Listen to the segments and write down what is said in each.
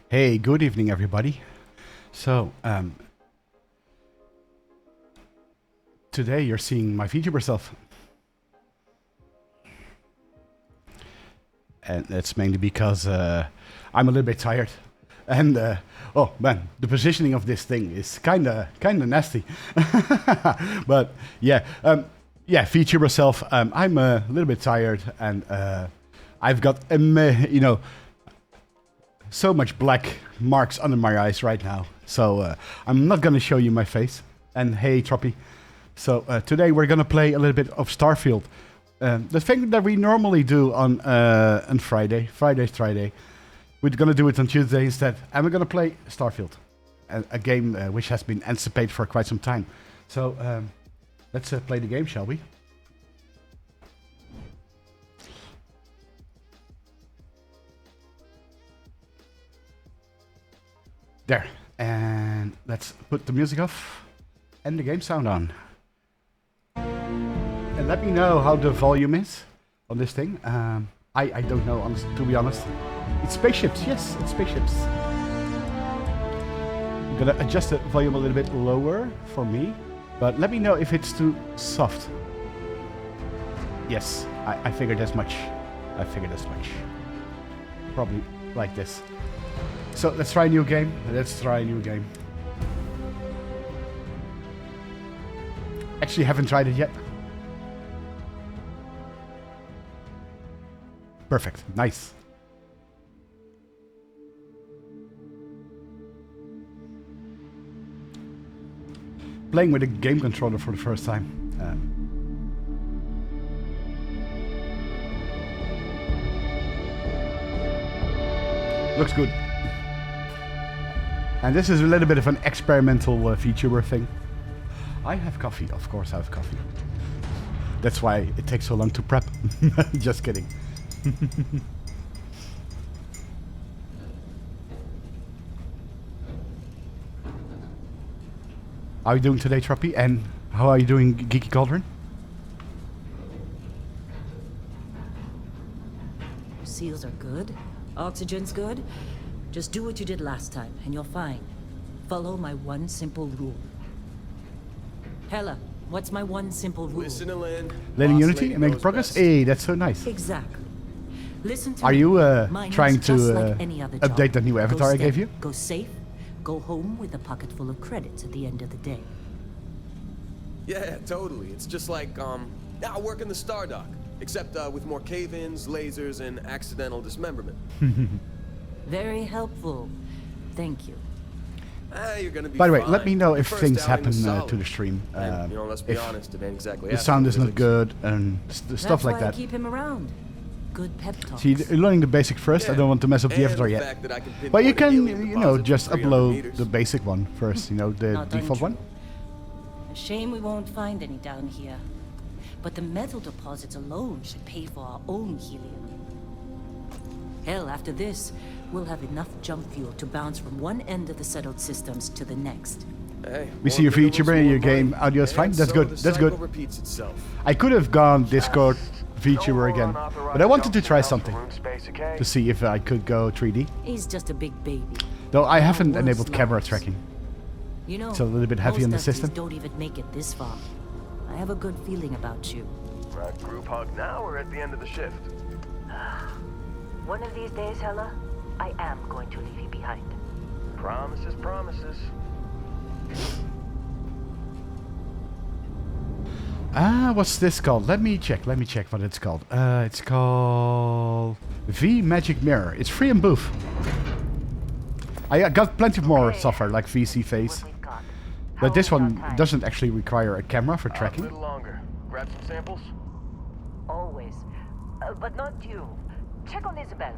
Hey, good evening, everybody. So, today you're seeing my VTuber self, and that's mainly because I'm a little bit tired. And oh man, the positioning of this thing is kinda nasty. But yeah, VTuber self. I'm a little bit tired, and I've got so much black marks under my eyes right now So I'm not gonna show you my face. And hey, Troppy. So today we're gonna play a little bit of Starfield. The thing that we normally do on Friday. We're gonna do it on Tuesday instead. And we're gonna play Starfield. A game which has been anticipated for quite some time. So let's play the game, shall we? There. And let's put the music off and the game sound on. And let me know how the volume is on this thing. I don't know, to be honest. It's spaceships, yes, it's spaceships. I'm gonna adjust the volume a little bit lower for me, but let me know if it's too soft. Yes, I figured as much. Probably like this. So let's try a new game. Actually, haven't tried it yet. Perfect. Nice. Playing with a game controller for the first time. Looks good. And this is a little bit of an experimental VTuber thing. I have coffee. Of course I have coffee. That's why it takes so long to prep. Just kidding. How are you doing today, Troppy? And how are you doing, Geeky Cauldron? Seals are good. Oxygen's good. Just do what you did last time, and you're fine. Follow my one simple rule. Hella, what's my one simple rule? Listen to Lynn. Letting Unity and making progress? Best. Hey, that's so nice. Exactly. Listen to Are me. you Mine trying is to just like any other job. update that new avatar Go I gave steady, you? Go safe. Go home with a pocket full of credits at the end of the day. Yeah, totally. It's just like, I work in the Stardock. Except with more cave-ins, lasers, and accidental dismemberment. Very helpful. Thank you. You're gonna be By the way, fine. let me know Your if first things outing happen was solid. to the stream. And, let's be if honest, it ain't exactly the sound is not astrophysics. good and stuff like That's why I that. keep him around. Good pep talks. See, you're learning the basic first. I don't want to mess up the And avatar the yet. fact that I can But you pinpoint can, an alien deposit just from 300 upload meters. the basic one first. The Not default one. A shame we won't find any down here. But the metal deposits alone should pay for our own helium. Hell, after this, we'll have enough jump fuel to bounce from one end of the settled systems to the next. Hey, We see your more minerals, VTuber and more your game money. audio is fine. And That's so good. the That's cycle good. repeats itself. I could have gone Discord VTuber again, but I wanted to try something to see if I could go 3D. He's just a big baby. Though I haven't World's enabled camera lowest. tracking. You know, It's a little bit heavy most on the Dusties system. don't even make it this far. I have a good feeling about you. Group hug now or at the end of the shift? One of these days, Hella, I am going to leave you behind. Promises, promises. What's this called? Let me check what it's called. It's called V Magic Mirror. It's free in Booth. I got plenty more software like VC Face, but this one doesn't actually require a camera for A tracking. little longer. Grab some samples. Always. But not you. Check on Isabel.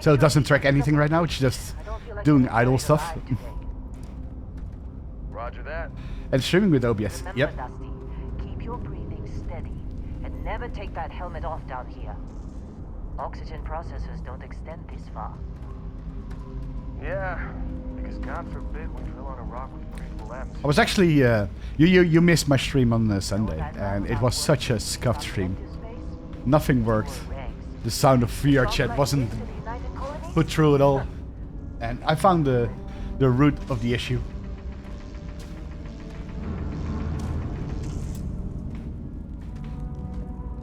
So it doesn't track anything right now, it's just doing idle stuff. Roger that. And streaming with OBS. Remember, Yep. Dusty, keep your breathing steady and never take that helmet off down here. Oxygen processors don't extend this far. Yeah, because God forbid we drill on a rock with breathable I atmosphere. was actually, you missed my stream on Sunday, and it was such a scuffed stream. Nothing worked. The sound of VR chat wasn't put through at all. And I found the root of the issue.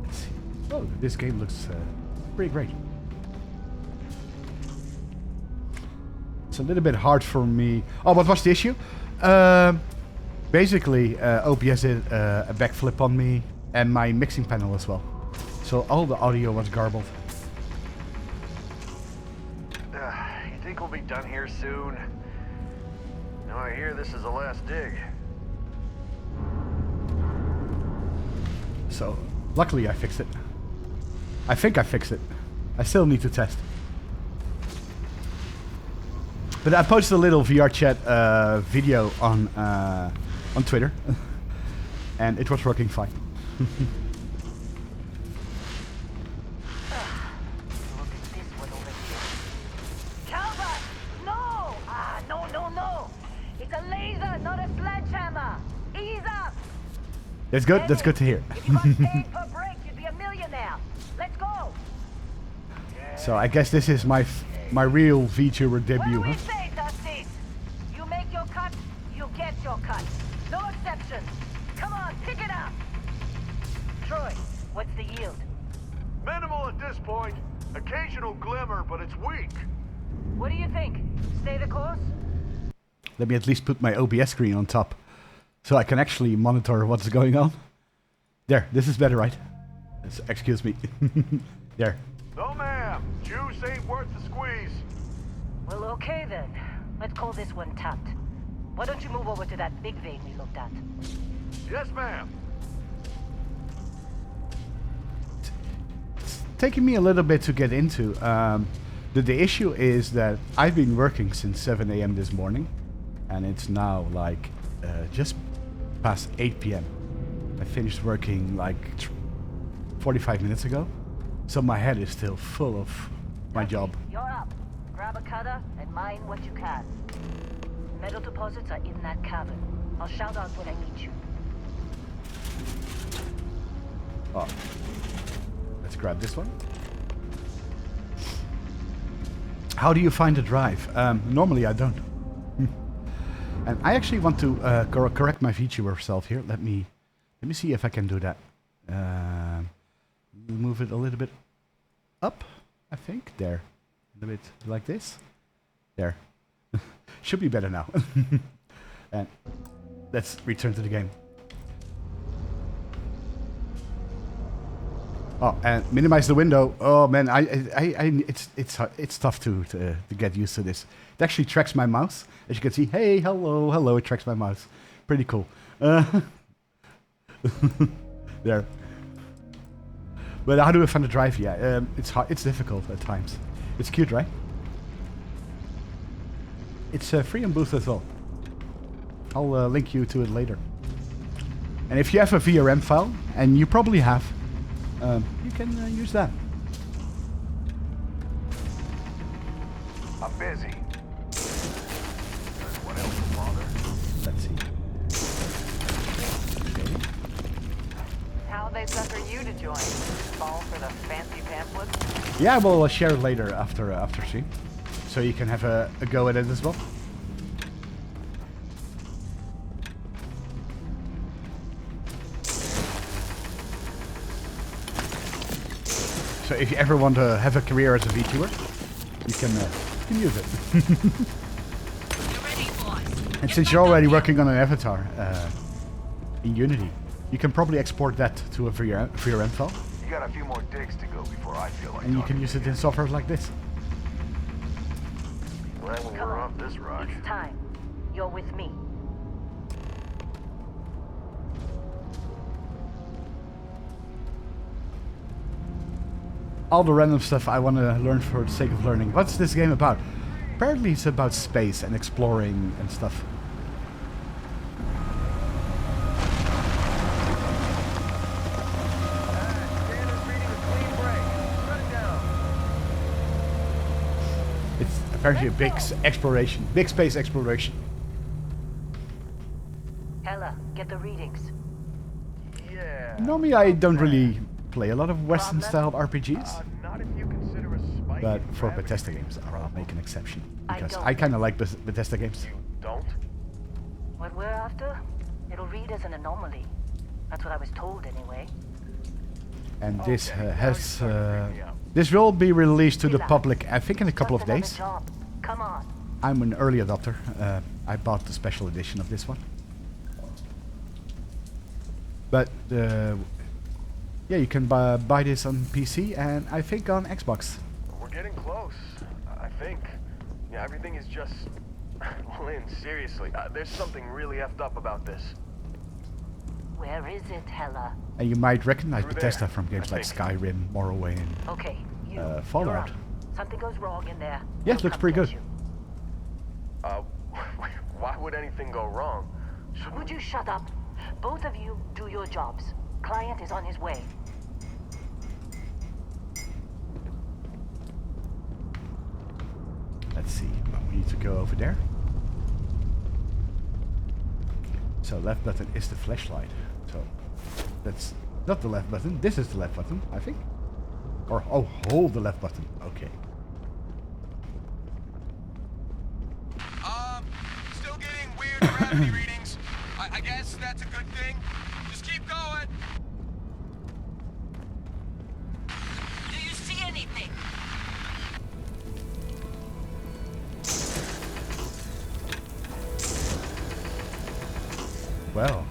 Let's see. Oh, this game looks pretty great. It's a little bit hard for me. Oh, what was the issue? Basically, OBS did a backflip on me and my mixing panel as well. So all the audio was garbled. You think we'll be done here soon? Now I hear this is the last dig. So, luckily I fixed it. I think I fixed it. I still need to test. But I posted a little VR chat video on Twitter, and it was working fine. Look at this one over here. Calvert! No! No. It's a laser, not a sledgehammer. Ease up. That's good. That's good to hear. If you got paid per break, you'd be a millionaire. Let's go. So I guess this is my real VTuber What do debut, we huh? say, Dusty? You make your cut, you get your cut. No exceptions. Come on, pick it up. Troy, what's the yield? Minimal at this point. Occasional glimmer, but it's weak. What do you think? Stay the course? Let me at least put my OBS screen on top, so I can actually monitor what's going on. There, this is better, right? Excuse me. There. No, ma'am. Juice ain't worth the squeeze. Well, okay then. Let's call this one tapped. Why don't you move over to that big vein we looked at? Yes, ma'am. It's taking me a little bit to get into. The issue is that I've been working since 7 a.m. this morning, and it's now like just past 8 p.m. I finished working like 45 minutes ago, so my head is still full of my job. You're up. Grab a cutter and mine what you can. Metal deposits are in that cavern. I'll shout out when I meet you. Oh, let's grab this one. How do you find a drive? Normally I don't. And I actually want to correct my VTuber self here. Let me see if I can do that. Move it a little bit up, I think. There. A little bit like this. There. Should be better now. And let's return to the game. Oh, and minimize the window. Oh man, it's tough to get used to this. It actually tracks my mouse, as you can see. Hey, hello. It tracks my mouse. Pretty cool. There. But how do I find the drive? Yeah, it's hard. It's difficult at times. It's cute, right? It's free on Boost as well. I'll link you to it later. And if you have a VRM file, and you probably have, you can use that. I'm busy. What else, father? Let's see. Okay. How they sucker you to join? Fall for the fancy pamphlet? Yeah, we'll share it later after stream, so you can have a go at it as well. So if you ever want to have a career as a VTuber, you can use it. And since you're already working on an avatar in Unity, you can probably export that to a VRM file, You got a few more digs to go before I feel like and you talking can use to it in software like this. Glad when we're off this rock. It's time. You're with me. All the random stuff I want to learn for the sake of learning. What's this game about? Apparently it's about space and exploring and stuff. Standard reading a clean break. Shut it down. It's apparently a big exploration, big space exploration. Ella, get the readings. Yeah. Normally I don't really play a lot of Western styled RPGs, Not if you consider a spike but in for gravity Bethesda games I'll make an exception, I because don't. I kind of like Bethesda games. You don't? What we're after? It'll read as an anomaly. That's what I was told anyway. And this Okay, now has you're starting to freak me out. this will be released to the Relax. public I think in a couple of Just another days. job. Come on. I'm an early adopter. I bought the special edition of this one. But yeah, you can buy this on PC and I think on Xbox. We're getting close. I think. Yeah, everything is just Lynn, seriously, there's something really effed up about this. Where is it, Hella? And you might recognize Through Bethesda there, from games I like think. Skyrim, Morrowind. Okay, you. Fallout. You're up. Something goes wrong in there. Yeah, it We'll looks come pretty get good. you. Why would anything go wrong? Would you shut up? Both of you do your jobs. Client is on his way. Let's see. Well, we need to go over there. So left button is the flashlight. So that's not the left button. This is the left button, I think. Or oh, hold the left button. Okay. Still getting weird gravity readings. I guess that's a good thing. Just keep going. Do you see anything? Well,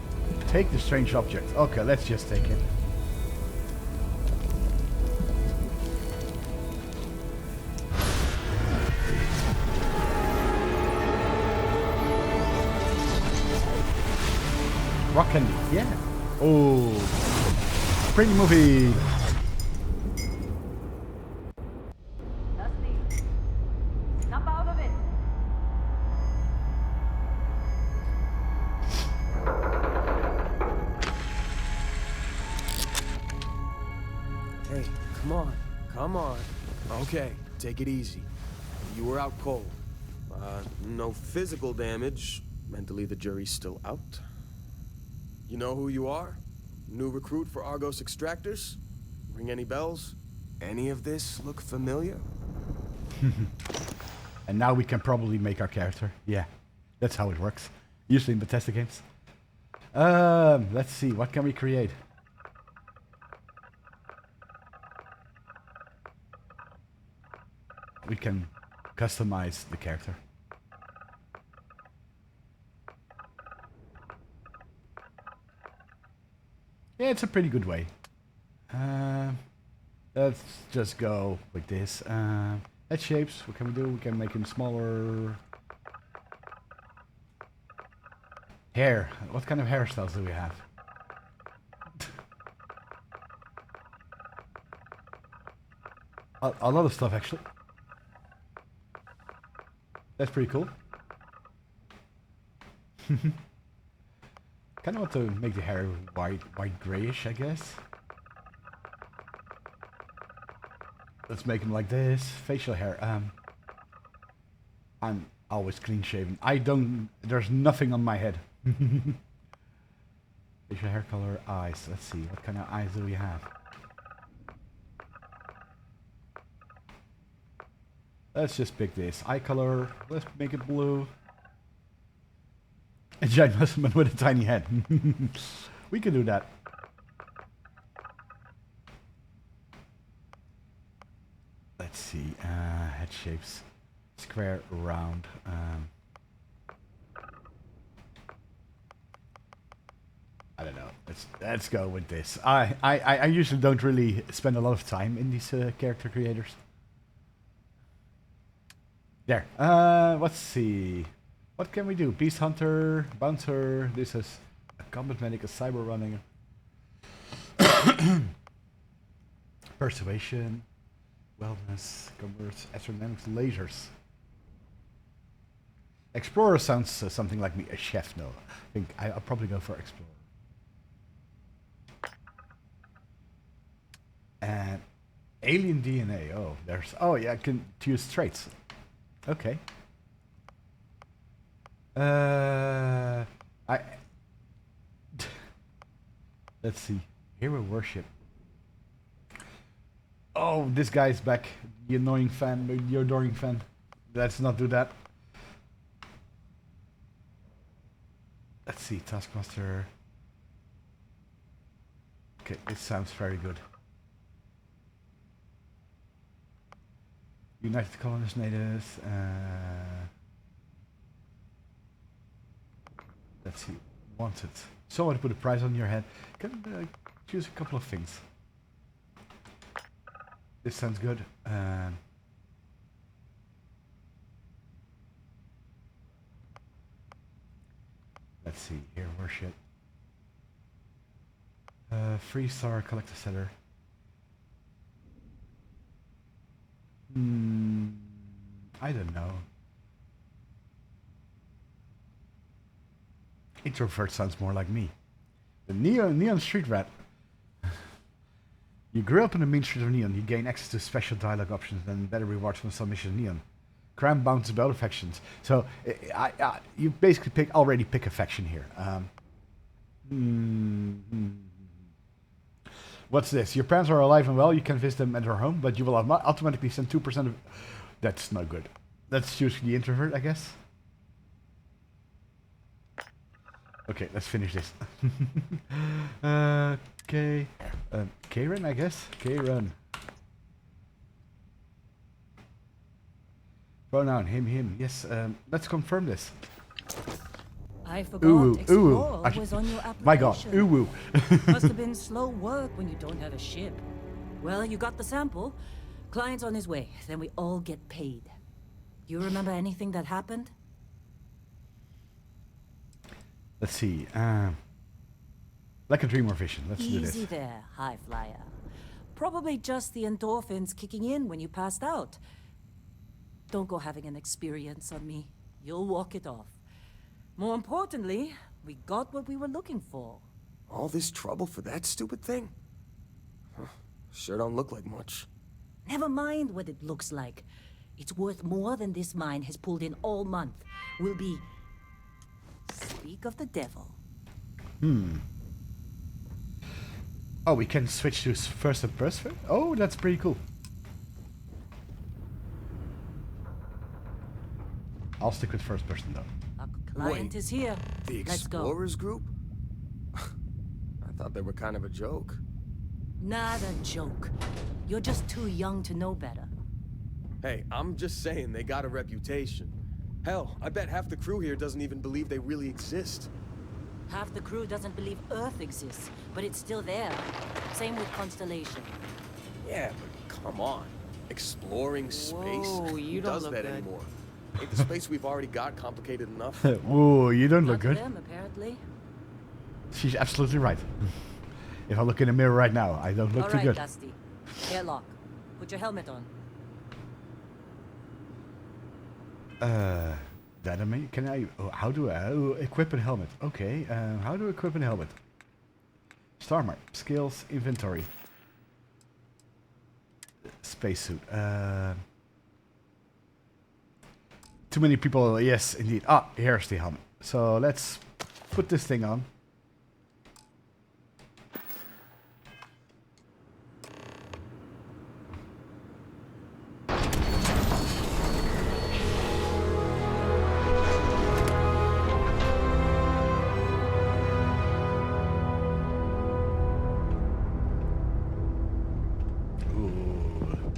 take the strange object. Okay, let's just take it. Rock candy, yeah. Oh, pretty movie. Dusty, snap out of it. Hey, come on. Come on. Okay, take it easy. You were out cold. No physical damage. Mentally, the jury's still out. You know who you are? New recruit for Argos Extractors? Ring any bells? Any of this look familiar? And now we can probably make our character. Yeah, that's how it works. Usually in Bethesda games. Let's see, what can we create? We can customize the character. Yeah, it's a pretty good way. Let's just go with this. Head shapes, what can we do? We can make him smaller. Hair, what kind of hairstyles do we have? A lot of stuff actually. That's pretty cool. Kind of want to make the hair white grayish, I guess. Let's make him like this. Facial hair. I'm always clean shaven. There's nothing on my head. Facial hair color, eyes. Let's see, what kind of eyes do we have? Let's just pick this. Eye color, let's make it blue. A giant husband with a tiny head. We can do that. Let's see, head shapes. Square, round. I don't know. Let's go with this. I usually don't really spend a lot of time in these character creators. There. Let's see. What can we do? Beast Hunter, Bouncer. This is a combat medic, a cyber running. Persuasion, wellness, commerce, astrodynamics, lasers. Explorer sounds something like me. A chef, no. I think I'll probably go for Explorer. And alien DNA. Oh, there's. Oh, yeah, I can choose traits. Okay. Let's see. Hero worship. Oh, this guy's back. The annoying fan, the adoring fan. Let's not do that. Let's see. Taskmaster. Okay, this sounds very good. United Colonist Natives. Let's see. Wanted. Someone to put a price on your head. Can choose a couple of things. This sounds good. Let's see here. Where's shit? 3-star collector setter. I don't know. Introvert sounds more like me. The Neon Street Rat. You grew up in the main street of Neon. You gain access to special dialogue options and better rewards from some missions in Neon. Cram bounces about factions. So you basically already pick a faction here. What's this? Your parents are alive and well. You can visit them at their home, but you will automatically send 2% of... That's not good. Let's choose the introvert, I guess. Okay, let's finish this. Okay. Karen, I guess? Karen. Pronoun, him. Yes, let's confirm this. I forgot Explore ooh. was on your application. My god, ooh. Must have been slow work when you don't have a ship. Well, you got the sample. Client's on his way. Then we all get paid. You remember anything that happened? Let's see. Like a dream or vision. Let's do this. Easy there, high flyer. Probably just the endorphins kicking in when you passed out. Don't go having an experience on me. You'll walk it off. More importantly, we got what we were looking for. All this trouble for that stupid thing? Huh, sure don't look like much. Never mind what it looks like. It's worth more than this mine has pulled in all month. We'll be... Speak of the devil. Oh, we can switch to first and person? Oh, that's pretty cool. I'll stick with first person though. Our client is here. The Let's go. Explorers group? I thought they were kind of a joke. Not a joke. You're just too young to know better. Hey, I'm just saying they got a reputation. Hell, I bet half the crew here doesn't even believe they really exist. Half the crew doesn't believe Earth exists, but it's still there. Same with Constellation. Yeah, but come on. Exploring space? Whoa, you Who don't does look that good. anymore? Ain't the space we've already got complicated enough? Ooh, you don't look Not to good. them, apparently. She's absolutely right. If I look in the mirror right now, I don't look All too right, good. Dusty. Airlock. Put your helmet on. That I mean, can I? Oh, how do I equip a helmet? Okay. How do I equip a helmet? Starmark, skills, inventory, spacesuit. Too many people. Yes, indeed. Ah, here's the helmet. So let's put this thing on.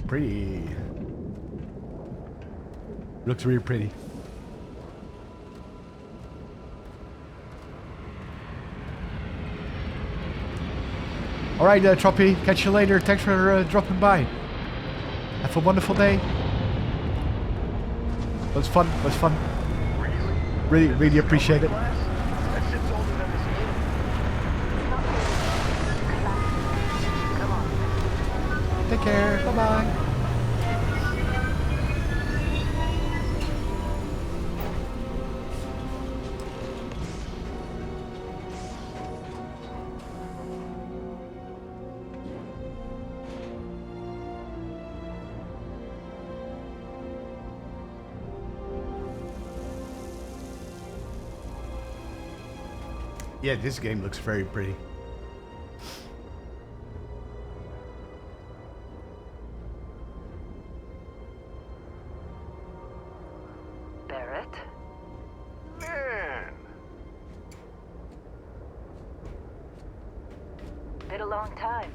Pretty. Looks really pretty. Alright, Troppy. Catch you later. Thanks for dropping by. Have a wonderful day. Was fun. Was fun. Really appreciate it. Take care. Bye-bye. Yeah, this game looks very pretty. Barrett? Man! Been a long time.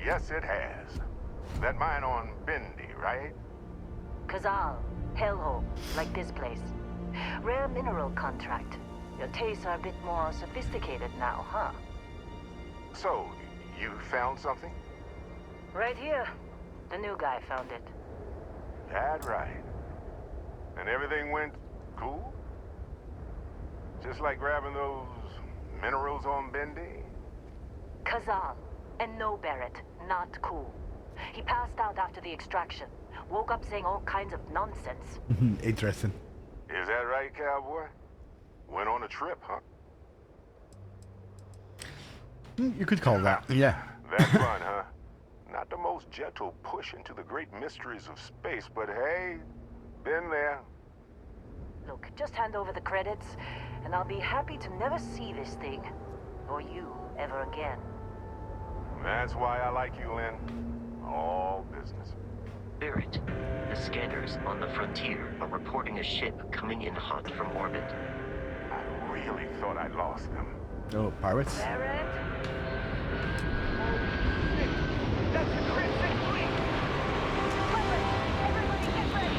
Yes, it has. That mine on Bendy, right? Kazal, hellhole, like this place. Rare mineral contract. Your tastes are a bit more sophisticated now, huh? So, you found something? Right here. The new guy found it. That right. And everything went cool? Just like grabbing those minerals on Bendy? Kazal. And no, Barrett, not cool. He passed out after the extraction. Woke up saying all kinds of nonsense. Interesting. Is that right, cowboy? Went on a trip, huh? You could call that, yeah. That fun, huh? Not the most gentle push into the great mysteries of space, but hey, been there. Look, just hand over the credits, and I'll be happy to never see this thing, or you, ever again. That's why I like you, Lynn. All business. Barrett, the scanners on the frontier are reporting a ship coming in hot from orbit. I really thought I lost them. Oh, pirates. Barrett? That's the Crimson Fleet! Everybody get ready!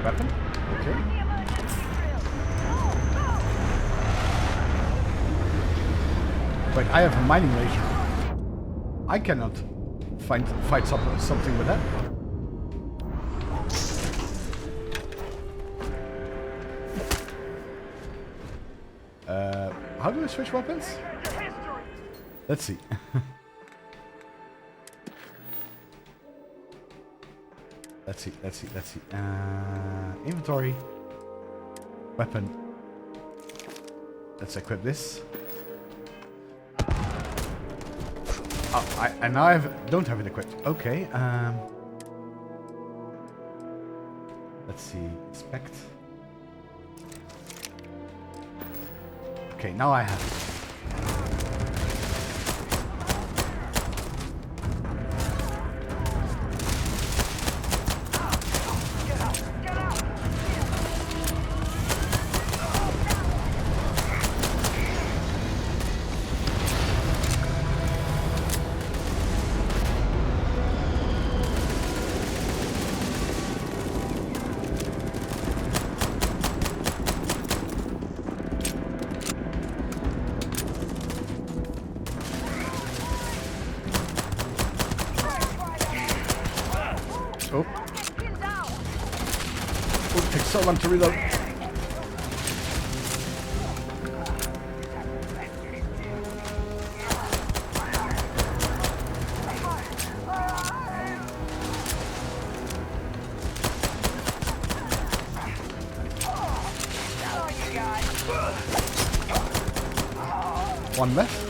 Weapon? Okay. The emergency drill! Go! Wait, I have a mining laser. I cannot fight something with that. How do I switch weapons? Let's see. Let's see. Inventory. Weapon. Let's equip this. Oh, and now I don't have it equipped. Okay. Let's see. Inspect. Okay, now I have it. Oh. Oh, it takes so long to reload. One left.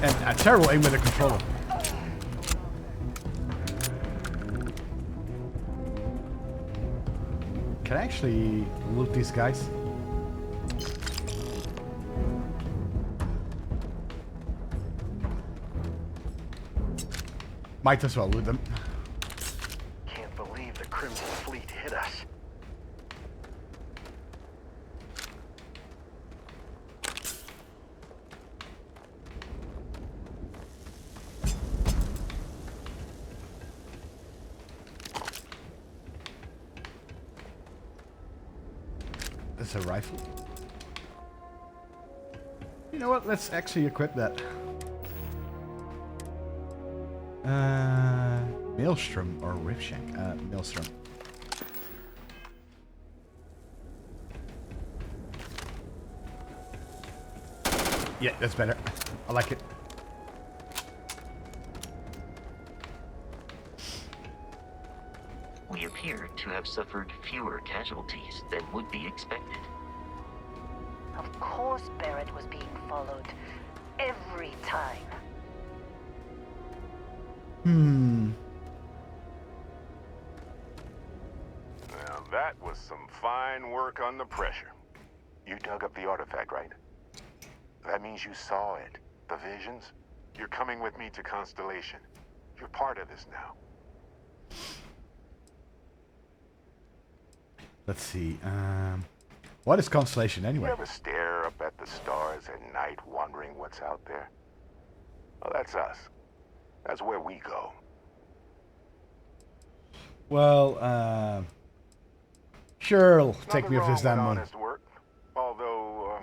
And a terrible aim with a controller. Can I actually loot these guys? Might as well loot them. Can't believe the Crimson Fleet hit us. That's a rifle. You know what? Let's actually equip that. Maelstrom or Ripshank? Maelstrom. Yeah, that's better. I like it. We appear to have suffered fewer casualties than would be expected. Of course Barrett was being followed. Every time. Now that was some fine work under pressure. You dug up the artifact, right? That means you saw it. The visions? You're coming with me to Constellation. You're part of this now. Let's see. What is Constellation anyway? You ever stare up at the stars at night wondering what's out there? Well, that's us. That's where we go. Well, sure, take Nothing me off wrong this damn with moon. honest work. Although,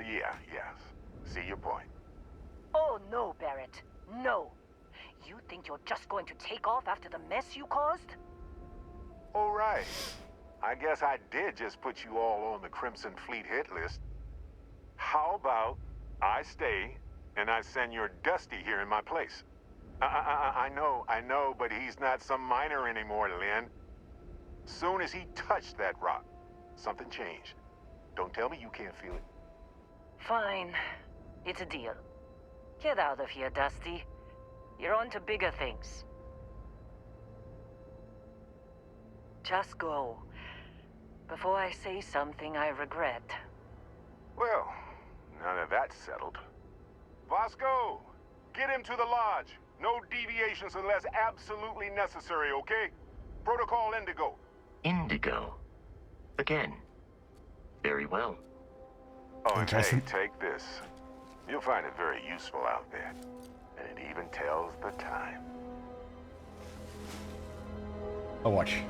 yes. See your point. Oh no, Barrett. No. You think you're just going to take off after the mess you caused? All right. I guess I did just put you all on the Crimson Fleet hit list. How about I stay and I send your Dusty here in my place? I know, but he's not some miner anymore, Lynn. Soon as he touched that rock, something changed. Don't tell me you can't feel it. Fine. It's a deal. Get out of here, Dusty. You're on to bigger things. Just go. Before I say something I regret. Well, now that that's settled. Vasco, get him to the lodge. No deviations unless absolutely necessary, okay? Protocol Indigo. Indigo. Again. Very well. Oh, and hey, Interesting. take this. You'll find it very useful out there. And it even tells the time. A watch.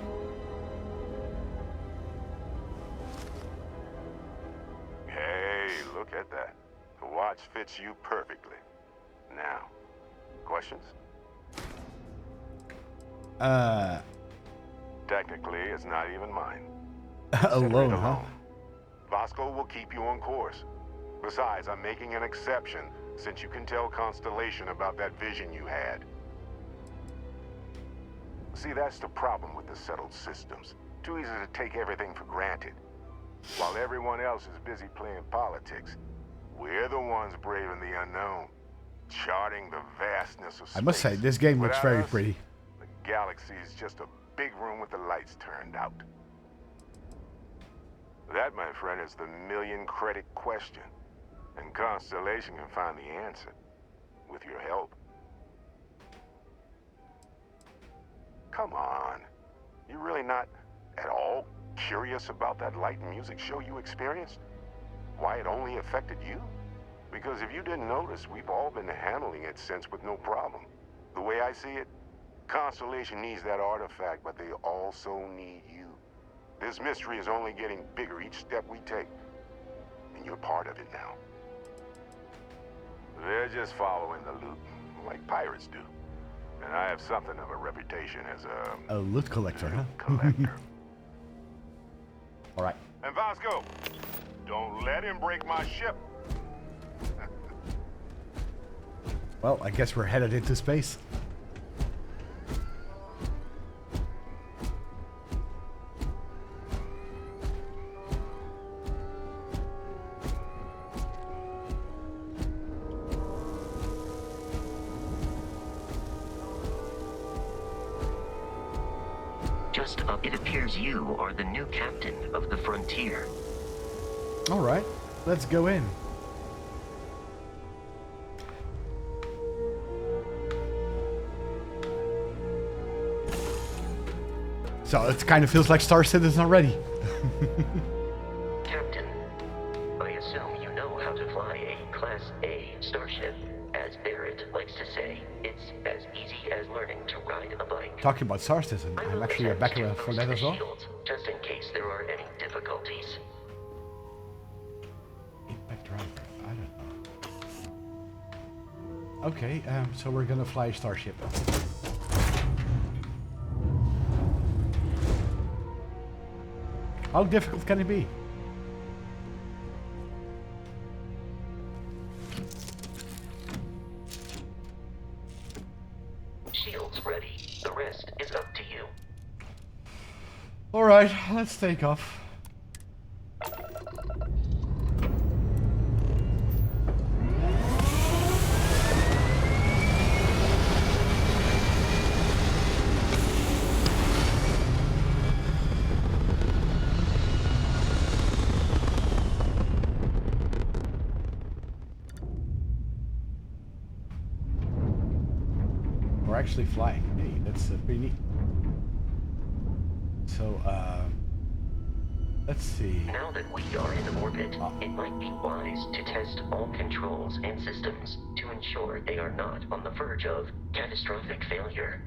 Hey, look at that. The watch fits you perfectly. Now, questions? Technically, it's not even mine. Consider it Alone, huh? Vasco will keep you on course. Besides, I'm making an exception since you can tell Constellation about that vision you had. See, that's the problem with the settled systems. Too easy to take everything for granted. While everyone else is busy playing politics, we're the ones braving the unknown, charting the vastness of space. I must say, this game looks Without very us, pretty. the galaxy is just a big room with the lights turned out. That, my friend, is the million-credit question. And Constellation can find the answer, with your help. Come on. You're really not at all curious about that light and music show you experienced? Why it only affected you? Because if you didn't notice, we've all been handling it since with no problem. The way I see it, Constellation needs that artifact, but they also need you. This mystery is only getting bigger each step we take. And you're part of it now. They're just following the loot, like pirates do. And I have something of a reputation as A loot collector, huh? collector. Alright. And Vasco, don't let him break my ship. Well, I guess we're headed into space. Just up, it appears you are the new captain of the Frontier. Alright, let's go in. So it kind of feels like Star Citizen already. Captain, I assume you know how to fly a Class A starship. As Barrett likes to say, it's as easy as learning to ride a bike. Talking about Star Citizen, I I'm will actually a attempt to backer for boost that the as well. shields, just in case there are any difficulties. Impact driver, I don't know. Okay, so we're gonna fly a starship. How difficult can it be? Shields ready. The rest is up to you. Alright, let's take off. We're actually flying. Hey, that's pretty neat. So, let's see. Now that we are in orbit, it might be wise to test all controls and systems to ensure they are not on the verge of catastrophic failure.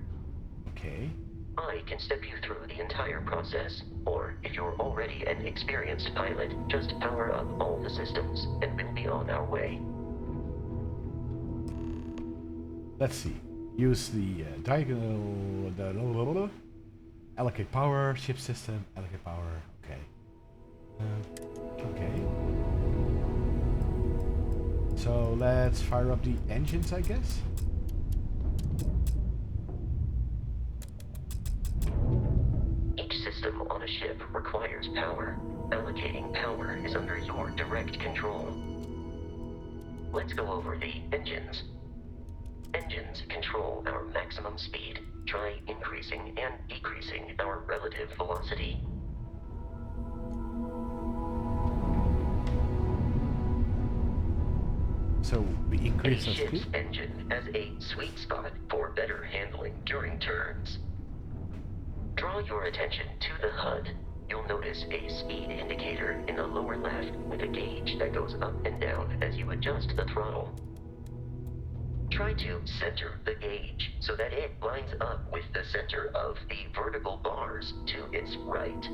Okay. I can step you through the entire process, or if you're already an experienced pilot, just power up all the systems and we'll be on our way. let's see. Use the diagonal. Allocate power, ship system, allocate power. Okay. Okay. So let's fire up the engines, I guess. Each system on a ship requires power. Allocating power is under your direct control. Let's go over the engines. Engines control our maximum speed. Try increasing and decreasing our relative velocity. So we increase A our ship's speed. engine has a sweet spot for better handling during turns. Draw your attention to the HUD. You'll notice a speed indicator in the lower left with a gauge that goes up and down as you adjust the throttle. Try to center the gauge so that it lines up with the center of the vertical bars to its right.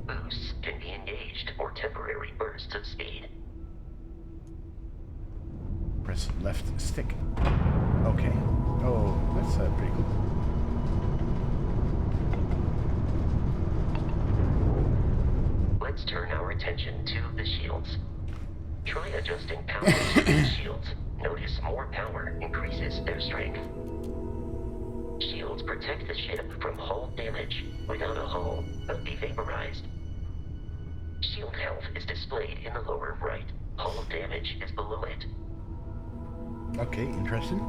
Boosts can be engaged for temporary bursts of speed. Press left stick. Okay. Oh, that's pretty cool. Let's turn our attention to the shields. Try adjusting power to the shields. Notice more power increases their strength. Shields protect the ship from hull damage. Without a hull, but be vaporized. Shield health is displayed in the lower right. Hull damage is below it. Okay, interesting.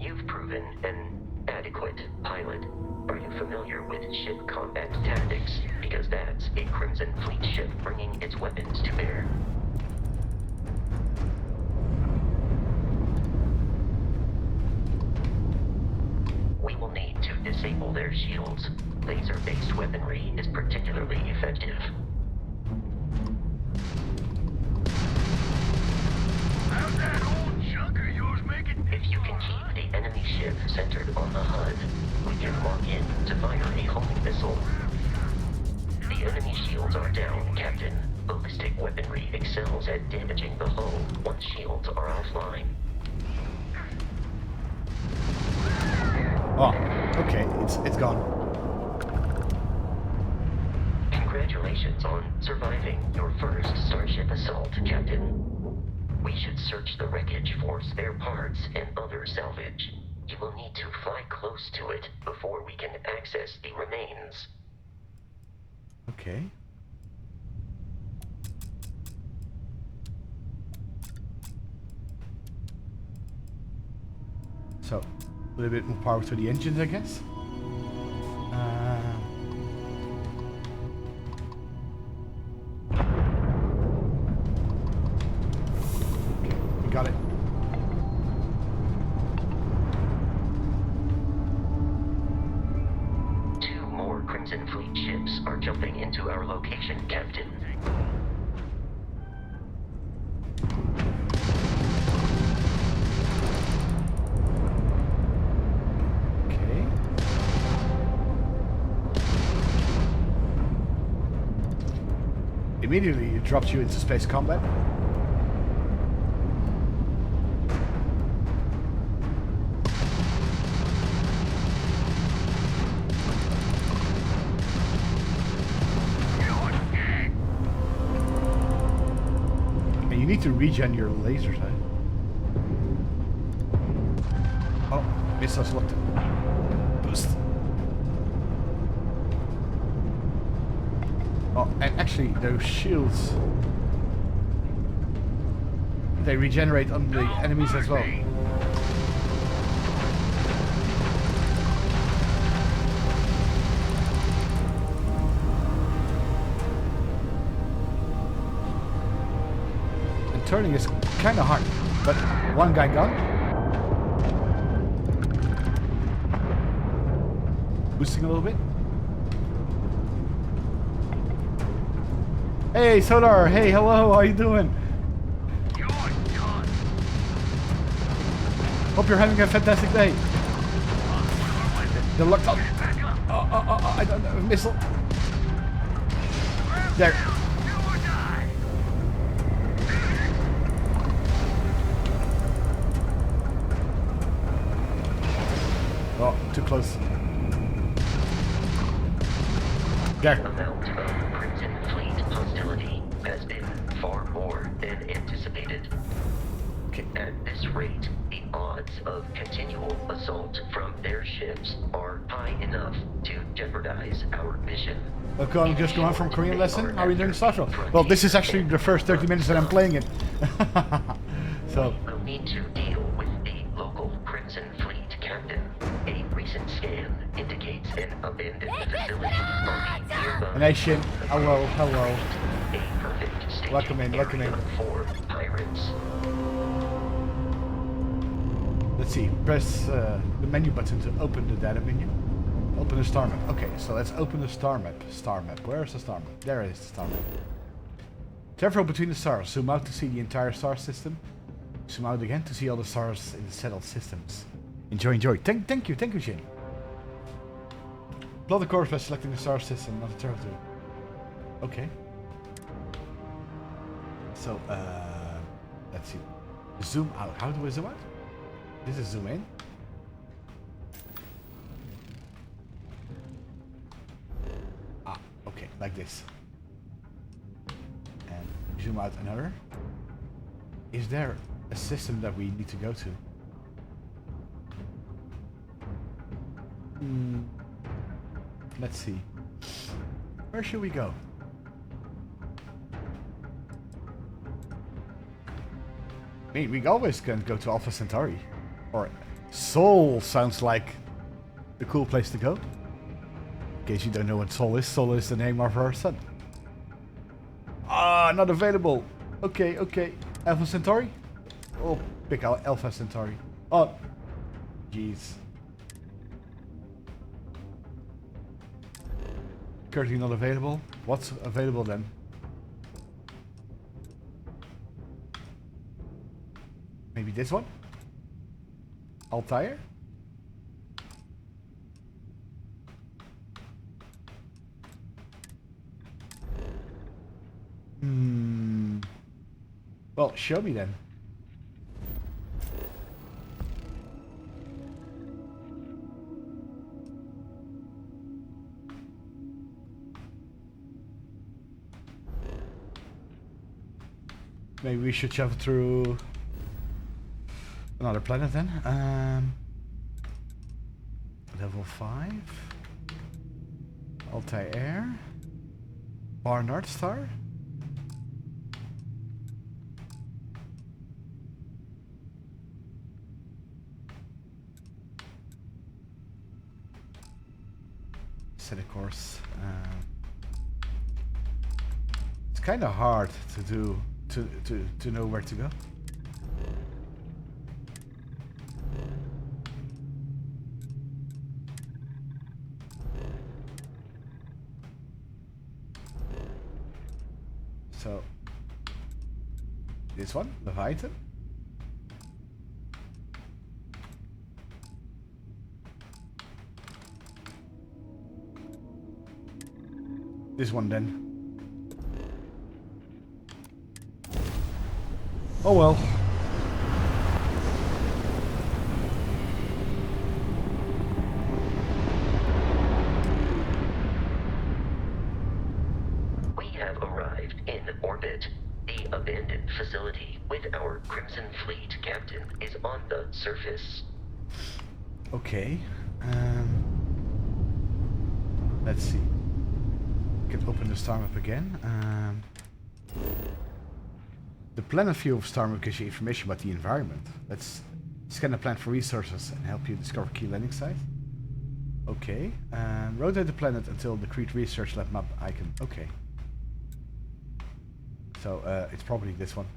You've proven an adequate pilot. Are you familiar with ship combat tactics? Because that's a Crimson Fleet ship bringing its weapons to bear. We will need to disable their shields. Laser-based weaponry is particularly effective. How's that old junk of yours making? If you can keep the enemy ship centered on the HUD, we can lock in to fire a homing missile. The enemy shields are down, Captain. Ballistic weaponry excels at damaging the hull once shields are offline. Oh, okay, it's gone. Congratulations on surviving your first Starship assault, Captain. We should search the wreckage for spare parts and other salvage. You will need to fly close to it before we can access the remains. Okay. So, a little bit more power to the engines, I guess. Okay, we got it. Two more Crimson Fleet ships are jumping into our location, Captain. Okay. Immediately it drops you into space combat. And you need to regen your lasers, huh? Oh, missiles locked. Boost. Oh, and actually, those shields, they regenerate on the enemies as well. And turning is kind of hard, but one guy gone. Boosting a little bit. Hey, Solar. Hey, hello. How you doing? You're done. Hope you're having a fantastic day. They're locked up. Oh, I don't know. Missile. There. Oh, too close. There. The amount of Crimson Fleet hostility has been far more than anticipated. Okay. At this rate, the odds of continual assault from their ships are high enough to jeopardize our mission. Okay, I'm just going from Korean lesson. How are you doing, Starfield? Well, this is actually the first 30 minutes that I'm playing it. So. We'll need to deal with the local Crimson Fleet captain. A recent scan indicates an abandoned facility on the nearby Nation, hello. a perfect staging Welcome in. area for pirates. Let's see. Press the menu button to open the data menu. Open the star map. Okay, so let's open the star map. Where is the star map? There is the star map. Travel between the stars. Zoom out to see the entire star system. Zoom out again to see all the stars in the settled systems. Enjoy. Thank you, Jin. Plot the course by selecting the star system, not the territory. Okay. So, let's see. Zoom out. How do I zoom out? This is zoom in. Ah, okay, like this. And zoom out another. Is there a system that we need to go to? Let's see. Where should we go? I mean, we always can go to Alpha Centauri. Or Sol sounds like the cool place to go. In case you don't know what Sol is the name of her son. Ah, not available. Okay. Alpha Centauri? Oh, pick out Alpha Centauri. Oh, jeez. Currently not available. What's available then? Maybe this one? Altair? Well, show me then. Maybe we should travel through another planet then. Level 5. Altair. Barnard Star. Set a course. It's kind of hard to do to know where to go. So this one, Leviathan. This one then. Oh well. We have arrived in orbit. The abandoned facility with our Crimson Fleet captain is on the surface. Okay. Let's see. We can open the star map again. The planet view of star map gives you information about the environment. Let's scan the planet for resources and help you discover key landing sites. Okay. Rotate the planet until the Crete Research Lab map icon. Okay. So it's probably this one.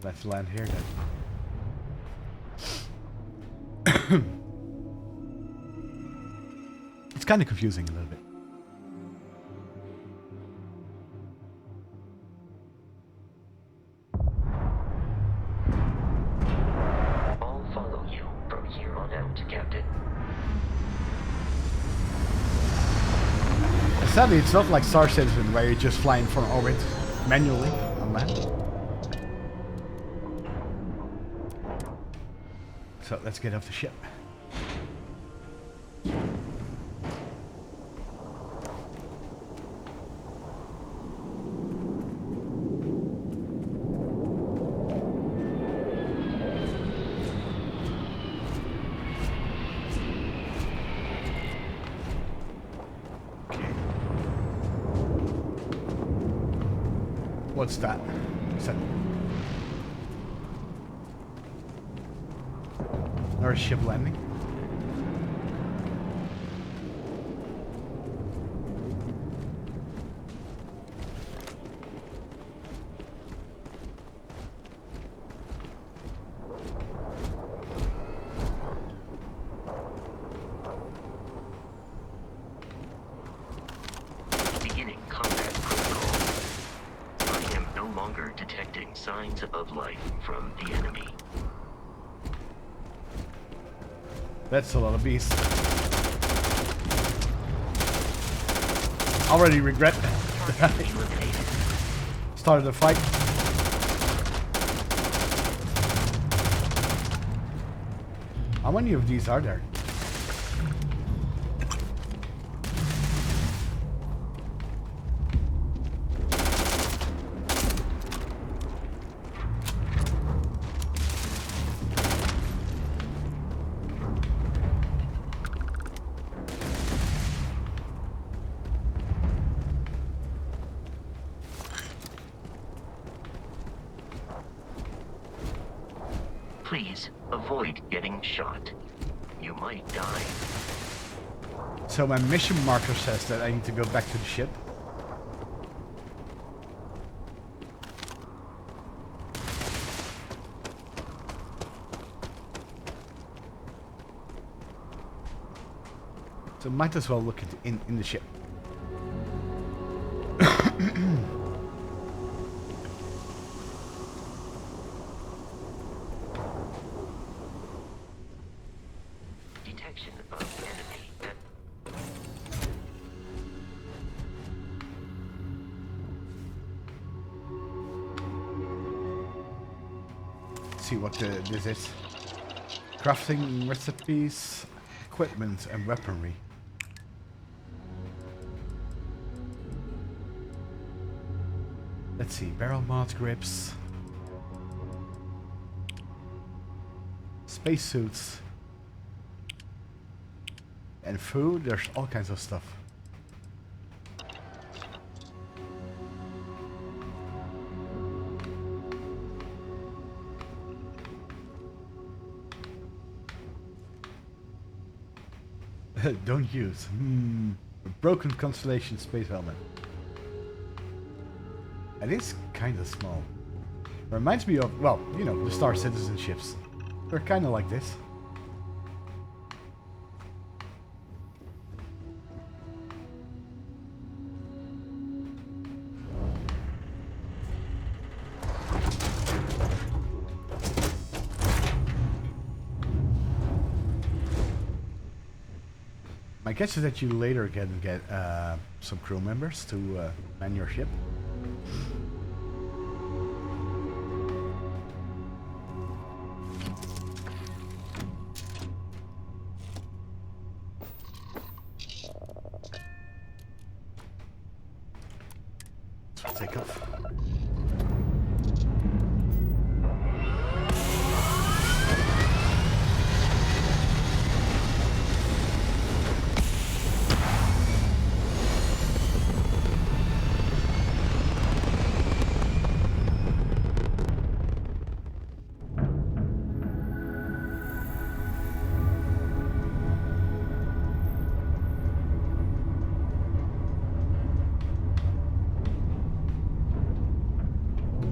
Let's land here then. It's kind of confusing a little bit. Sadly, it's not like Star Citizen where you just fly in from orbit manually on land. So let's get off the ship. What's that? Is that another ship landing? Beginning combat protocol. I am no longer detecting signs of life from the enemy. That's a lot of beasts. Already regret that I started the fight. How many of these are there? Please avoid getting shot. You might die. So my mission marker says that I need to go back to the ship. So might as well look at in the ship. Detection of enemy. See what this is. Crafting recipes, equipment and weaponry. Let's see, barrel mods, grips, spacesuits, and food. There's all kinds of stuff. Don't use. A broken constellation space helmet. It is kind of small. Reminds me of, well, you know, the Star Citizen ships. They're kind of like this. My guess is that you later can get some crew members to man your ship. Let's take off.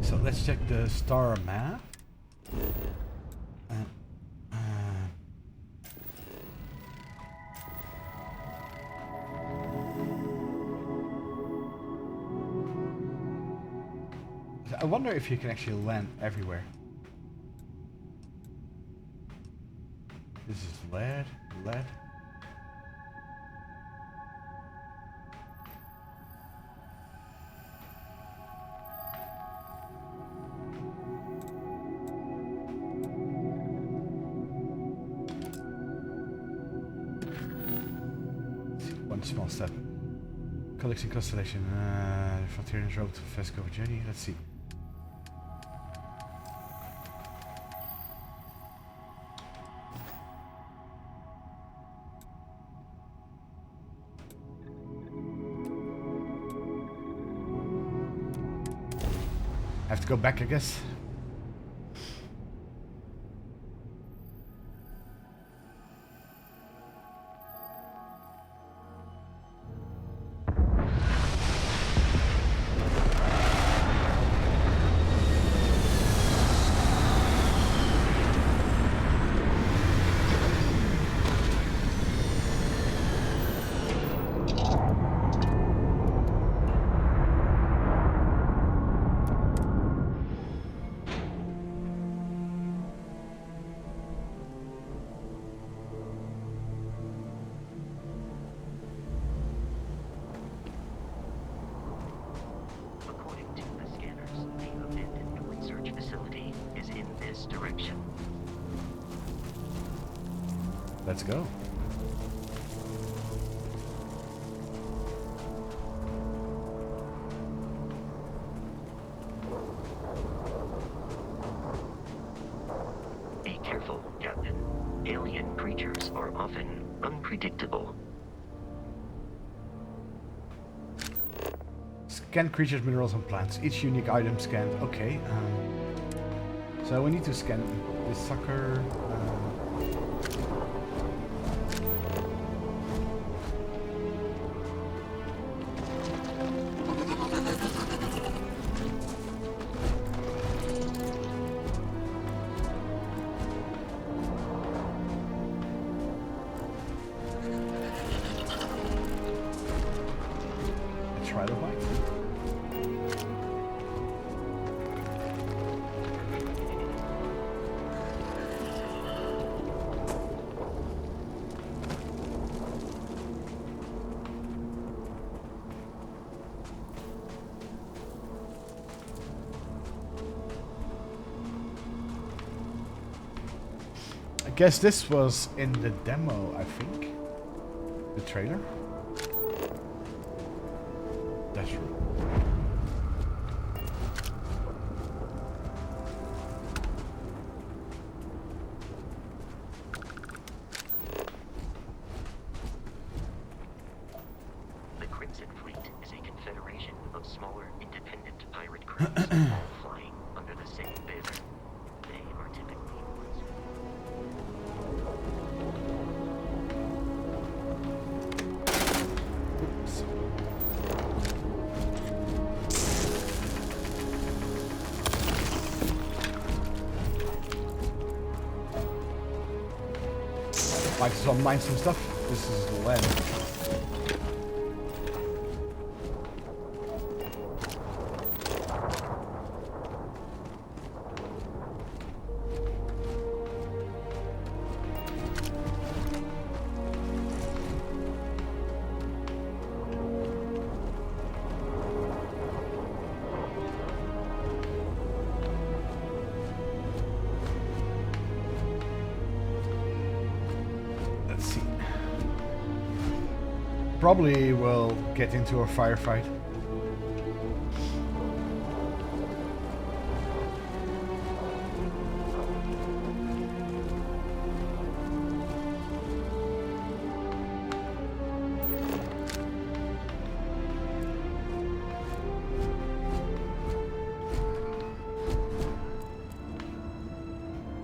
So let's check the star map. I wonder if you can actually land everywhere. This is lead. What's that? Collection Constellation. Frontier's Road to Vesco journey. Let's see. Have to go back, I guess. Let's go. Be careful, Captain. Alien creatures are often unpredictable. Scan creatures, minerals, and plants. Each unique item scanned. Okay. So we need to scan this sucker. I guess this was in the demo, I think. The trailer. That's true. The Crimson Fleet is a confederation of smaller, independent pirate crews, all flying under the same banner. They are typically Might as well mine some stuff. This is lead. Probably will get into a firefight.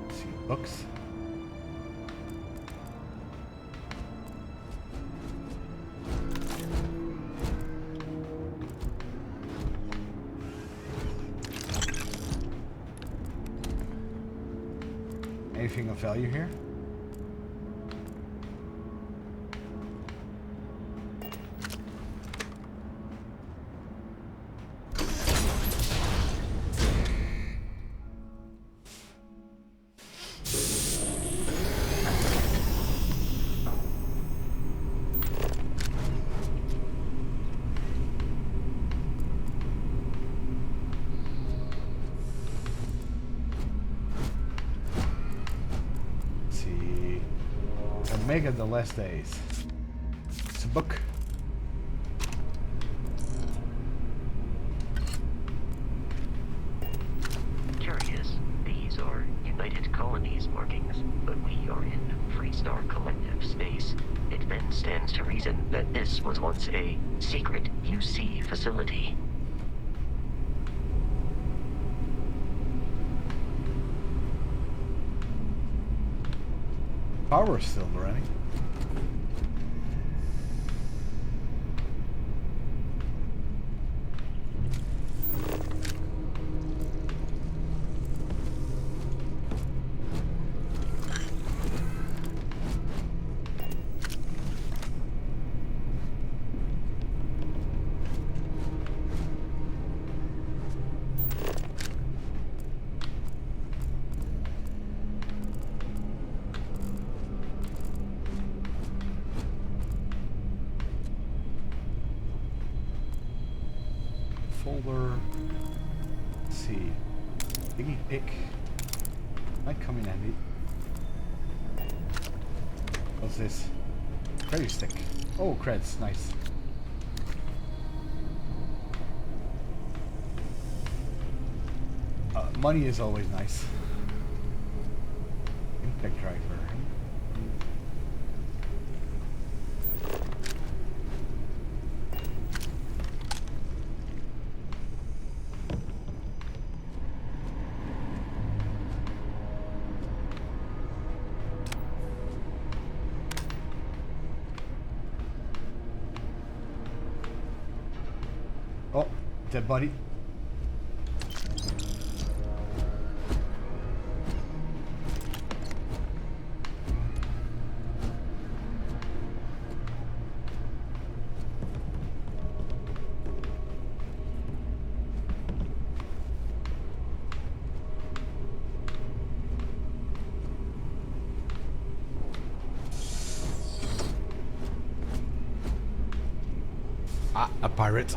Let's see, books. Anything of value here? Omega the Last Days. It's a book. secret UC facility. Power's still running. Folder. Let's see. Iggy Ick. Might come in handy. What's this? Credit stick. Oh, creds. Nice. Money is always nice. Impact driver. Oh, dead body. Ah, a pirate.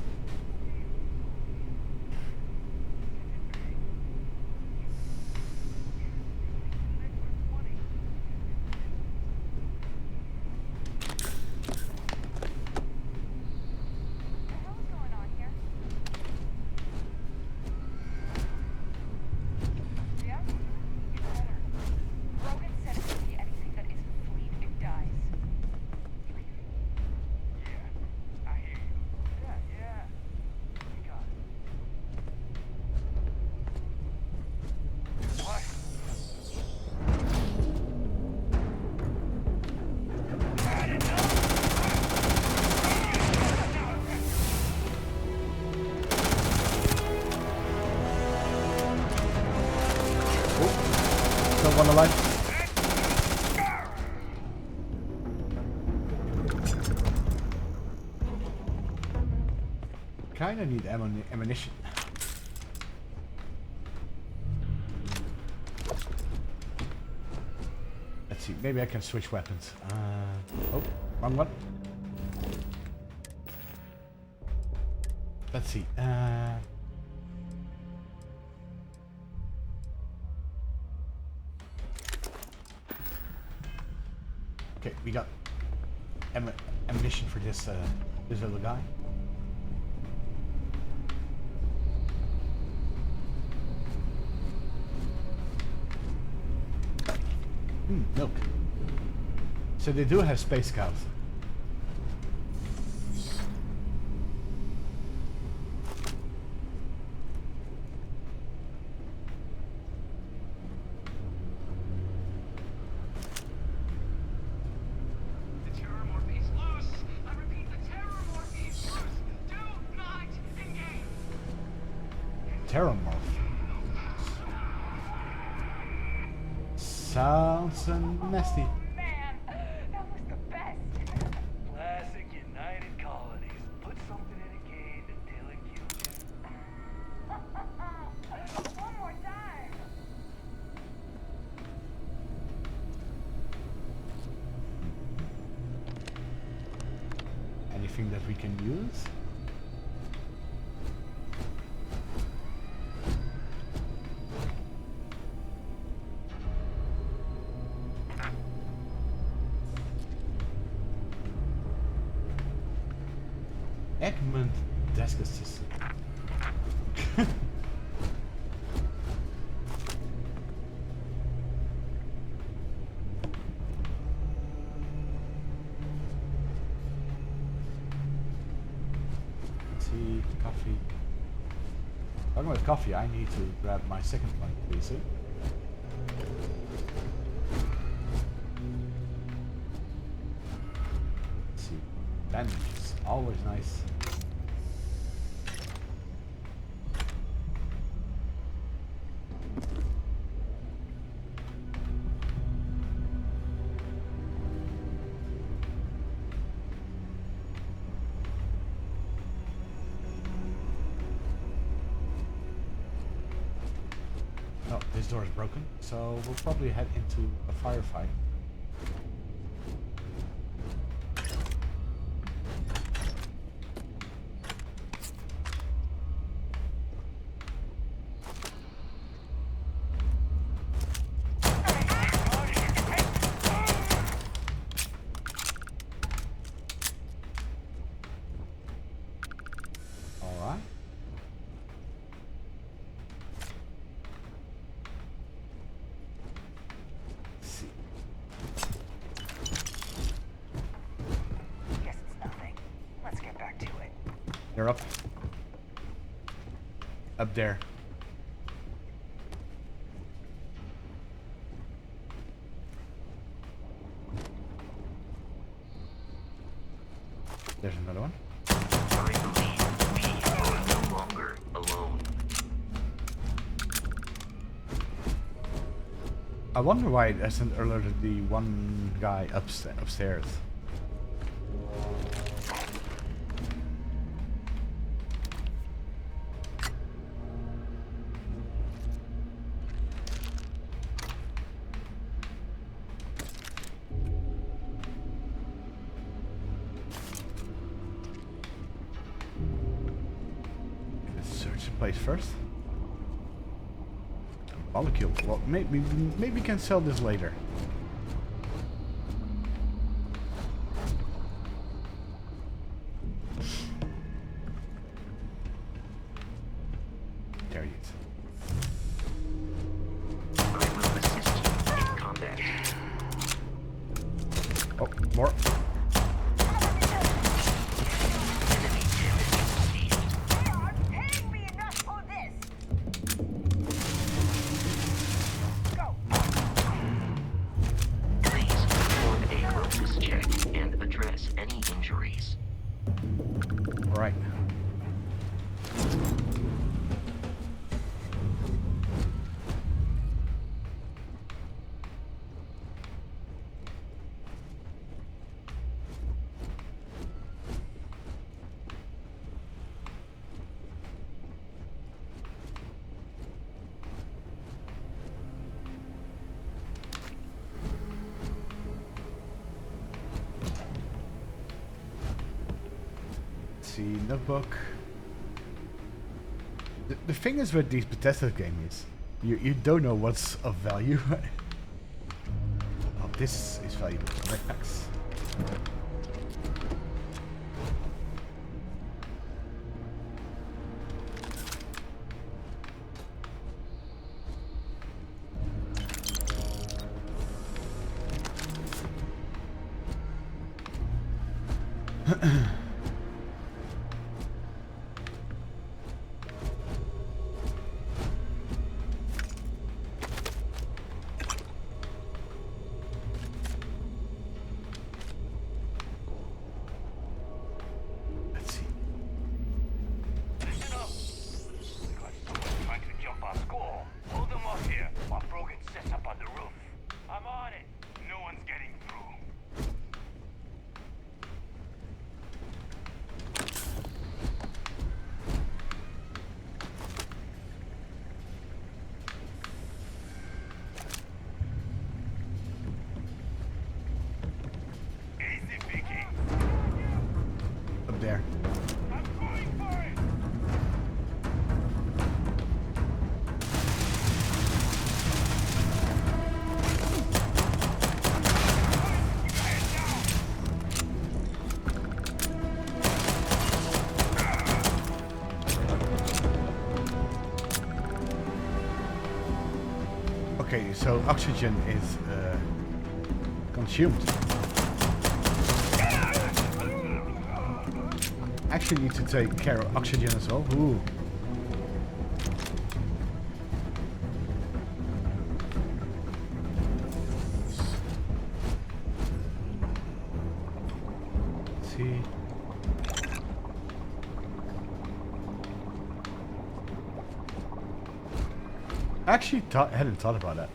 Still one alive. Kinda need ammunition. Let's see, maybe I can switch weapons. Oh, wrong one. Let's see. Okay, we got ammunition for this this little guy. Milk. So they do have space scouts. Terramorph. Sounds nasty. Man, that was the best. Classic United Colonies. Put something in a cage until it kills you. One more time. Anything that we can use? Egmont desk assistant. tea, coffee. Talking about coffee, I need to grab my second one, please. Let's see. Bandages, always nice. Oh, this door is broken, so we'll probably head into a firefight. Alright. See. Guess it's nothing. Let's get back to it. They're up. Up there. There's another one. Finally, we are no longer alone. I wonder why it hasn't alerted the one guy upstairs. Let's search the place first. Molecule. Well, maybe we can sell this later. There he is. I will assist you in combat. Oh, more. Enemy damage received. They aren't paying me enough for this! Go! Please perform a focus check and address any injuries. All right. See, notebook. The thing is with these Bethesda games, you don't know what's of value. Oh, this is valuable. Backpacks. Let's see. Listen up. We got someone trying to jump our school. Hold them up here while Brogan sets up on the roof. I'm on it. No one's getting through. Easy picking. Up there. I'm going for it. Okay, so oxygen is consumed. actually need to take care of oxygen as well. Ooh. Let's see. I actually hadn't thought about that.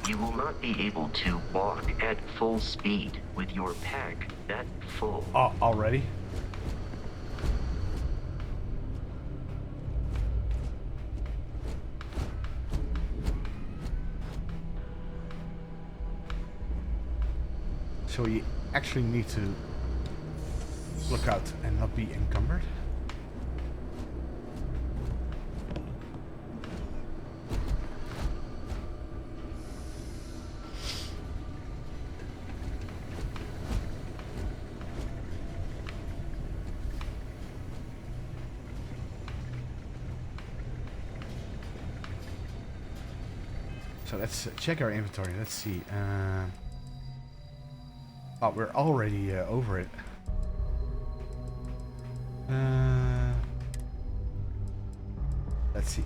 You will not be able to walk at full speed with your pack that full. Already? So you actually need to look out and not be encumbered. So let's check our inventory. Let's see. Oh, we're already over it. Let's see.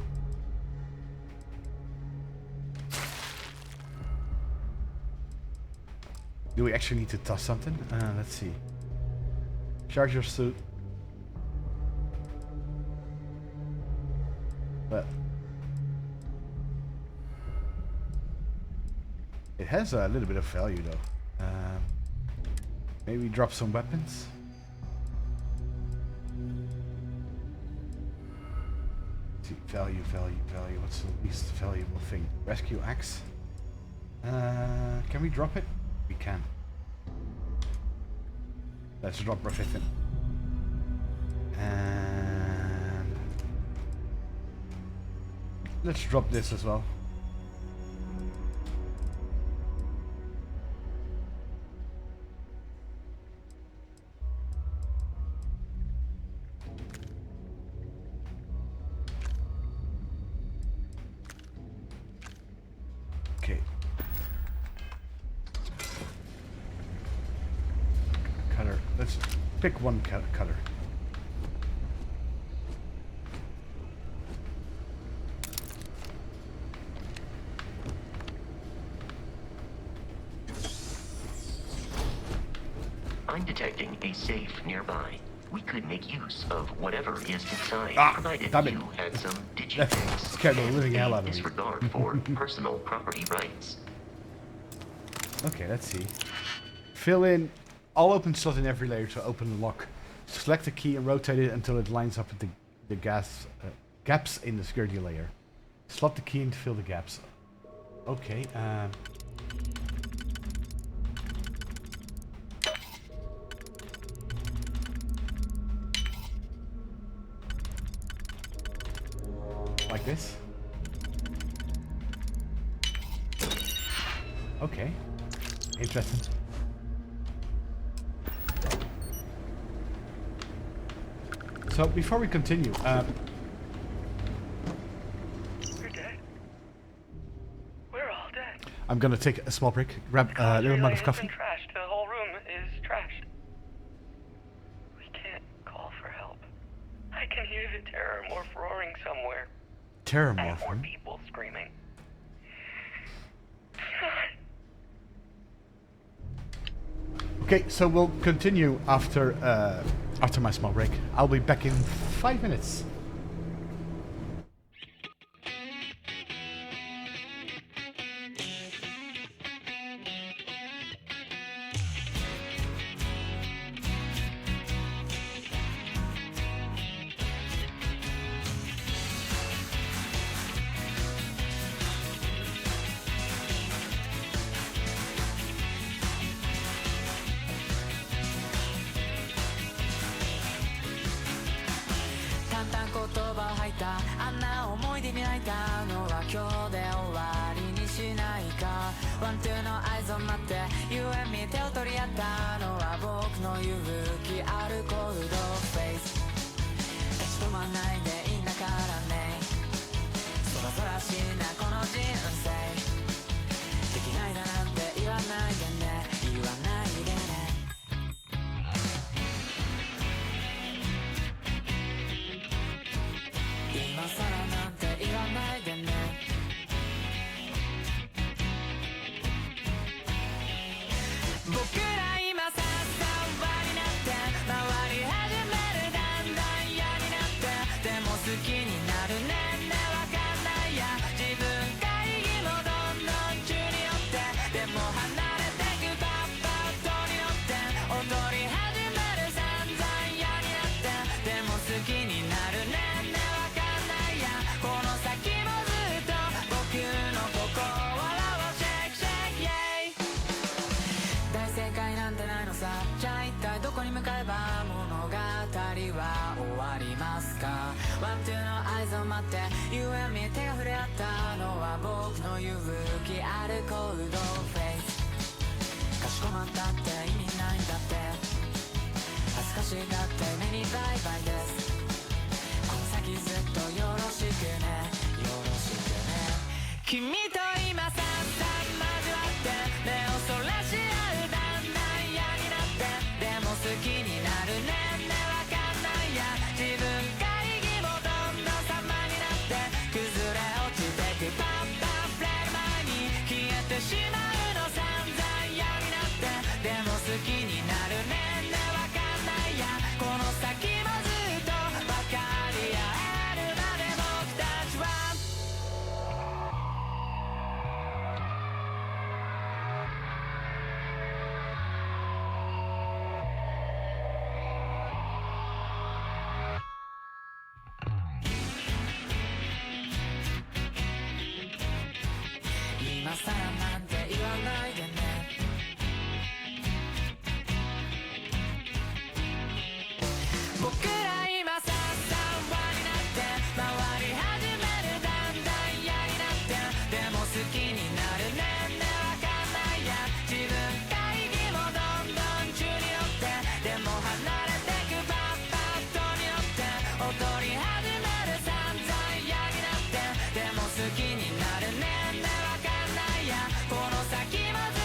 Do we actually need to toss something? Let's see. Charge your suit. But it has a little bit of value though. Maybe drop some weapons. Let's see, value. What's the least valuable thing? Rescue axe. Can we drop it? We can. Let's drop everything. And let's drop this as well. Okay. Color. Let's pick one color. I'm detecting a safe nearby. We could make use of whatever is inside, provided damn it. you had some That digitex scared the living hell out and of me. disregard for personal property rights. Okay, let's see. Fill in all open slots in every layer to open the lock. Select the key and rotate it until it lines up with the gaps in the security layer. Slot the key in to fill the gaps. Okay, like this. Okay, interesting. So before we continue, You're dead. We're all dead. I'm gonna take a small break, grab a little mug of coffee. Trashed. The whole room is trashed. We can't call for help. I can hear the terror morph roaring somewhere. Terror And more morphine. people screaming. Okay, so we'll continue after my small break. I'll be back in 5 minutes. Countdown たのは今日で終わりにしないか。ワンツーの合図を待って You and me 手を取り合ったのは僕の勇気あるコールドフェイス。立ち止まんないでいいんだからね。そらそらしいなこの人生。できないだなんて言わないでね、言わないでね。今さらなんて言わないでね。僕ら今ささわになって回り始める、だんだん嫌になって、でも好きになるね。ねわかんないや自分会議もどんどん中に寄って、でも離れてくパッパッとによって踊り始める、散々嫌になって、でも好きになるね。ねわかんないやこの先もずっと僕の心をシェイクシェイクイェイ。大正解なんてないのさ。じゃあ一体どこに向かえば物語は終わりますか。ワンツーの合図を待って You and me 手が触れ合ったのは僕の勇気あるコールドフェイス。かしこまったって意味ないんだって、恥ずかしがって目にバイバイです。この先ずっとよろしくね、よろしくね。君と今さっさ交わって目をそらし合う、だんだん嫌になってでも好きになるね。ねわかんないや自分会議もどんどん様になって崩れ落ちてく、パンパンフレーム前に消えてしまうの、散々嫌になってでも好きになるね。ねわかんないやこの先もずっと分かり合えるまで僕たちは。今さらなんて言わないでね。僕ら今さっさわになって回り始める、だんだん嫌になってでも好きになるね。ねわかんないや自分会議もどんどん中に寄って、でも離れてくパッパッとによって踊り始める、散々嫌になってでも好きになるね。ねわかんないやこの先もず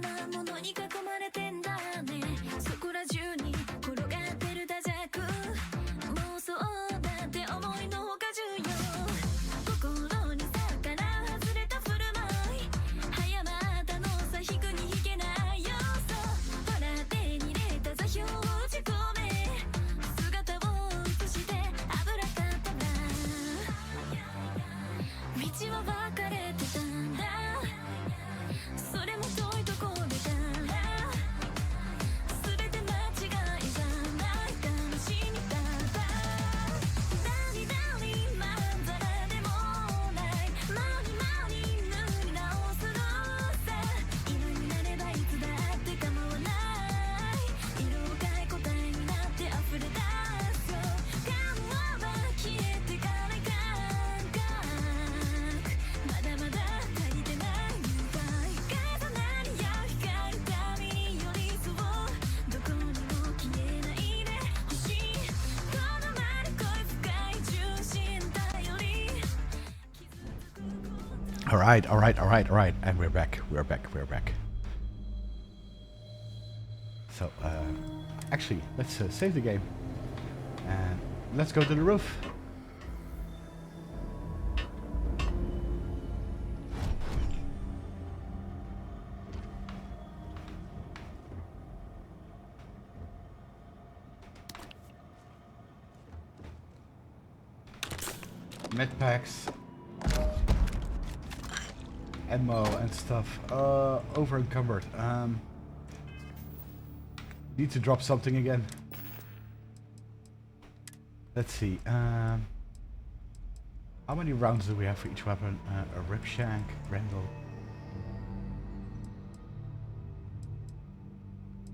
なものに囲まれてんだねそこら中に転がってるダジャク妄想だって思いのほか重要心に逆ら外れた振る舞い早まったのさ引くに引けない要素ほら手に入れた座標を打ち込め姿を映して油かったら道は分かれてたんだそれも遠いところから全て間違いじゃない楽しみだわ何々まんざらでもないマニ塗り直すのさ今になればいつだって構わない色深い答えになって溢れ出すよ感は消えてかない感覚まだまだ足りてないみたい重なりや光るたびに寄り添うどこにも消えないでほしいこのまる恋深い重心頼り傷つく Alright, and we're back. So, actually, let's save the game. And let's go to the roof. Med packs. Ammo and stuff. Over encumbered. Need to drop something again. Let's see. How many rounds do we have for each weapon? A rip shank, Grendel.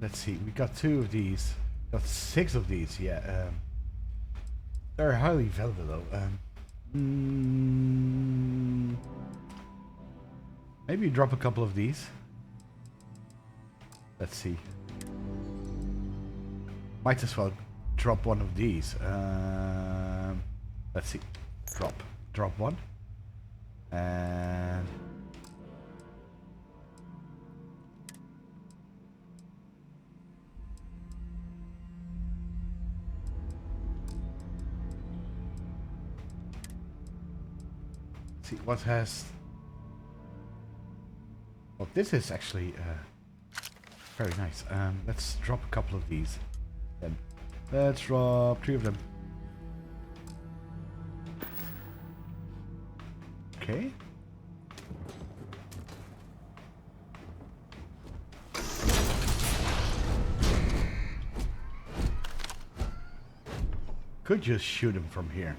Let's see. We got 2 of these. Got 6 of these. Yeah. They're highly valuable though. Maybe drop a couple of these. Let's see. Might as well drop one of these. Let's see. Drop one. And see what has. Well, this is actually very nice. Let's drop a couple of these. Then let's drop 3 of them. Okay. Could just shoot him from here.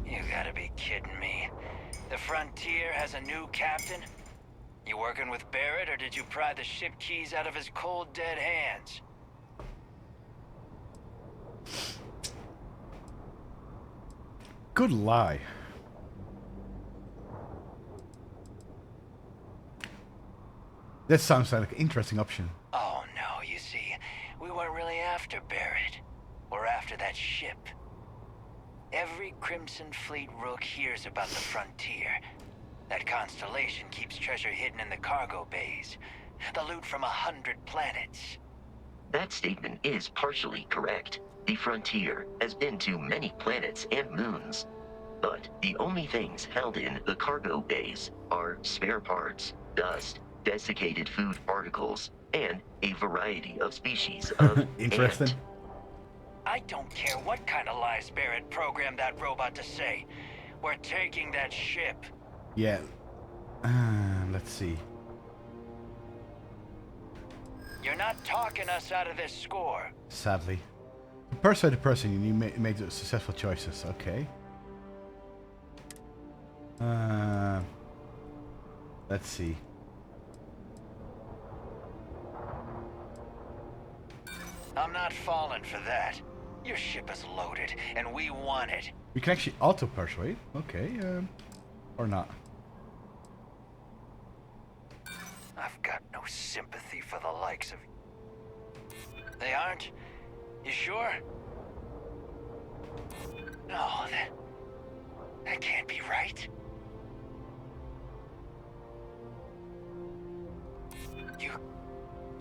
You gotta be kidding me. The Frontier has a new captain? You working with Barrett, or did you pry the ship keys out of his cold, dead hands? Good lie. That sounds like an interesting option. Oh no, you see, we weren't really after Barrett. We're after that ship. Every Crimson Fleet rook hears about the Frontier. That constellation keeps treasure hidden in the cargo bays. The loot from 100 planets. That statement is partially correct. The Frontier has been to many planets and moons. But the only things held in the cargo bays are spare parts, dust, desiccated food particles, and a variety of species of Interesting. ant. I don't care what kind of lies Barrett programmed that robot to say. We're taking that ship. Yeah. Let's see. You're not talking us out of this score. Sadly. Persuade the person you made the successful choices. Okay. Let's see. I'm not falling for that. Your ship is loaded, and we want it. We can actually auto-persuade. Okay, or not. I've got no sympathy for the likes of... They aren't? You sure? No, that can't be right.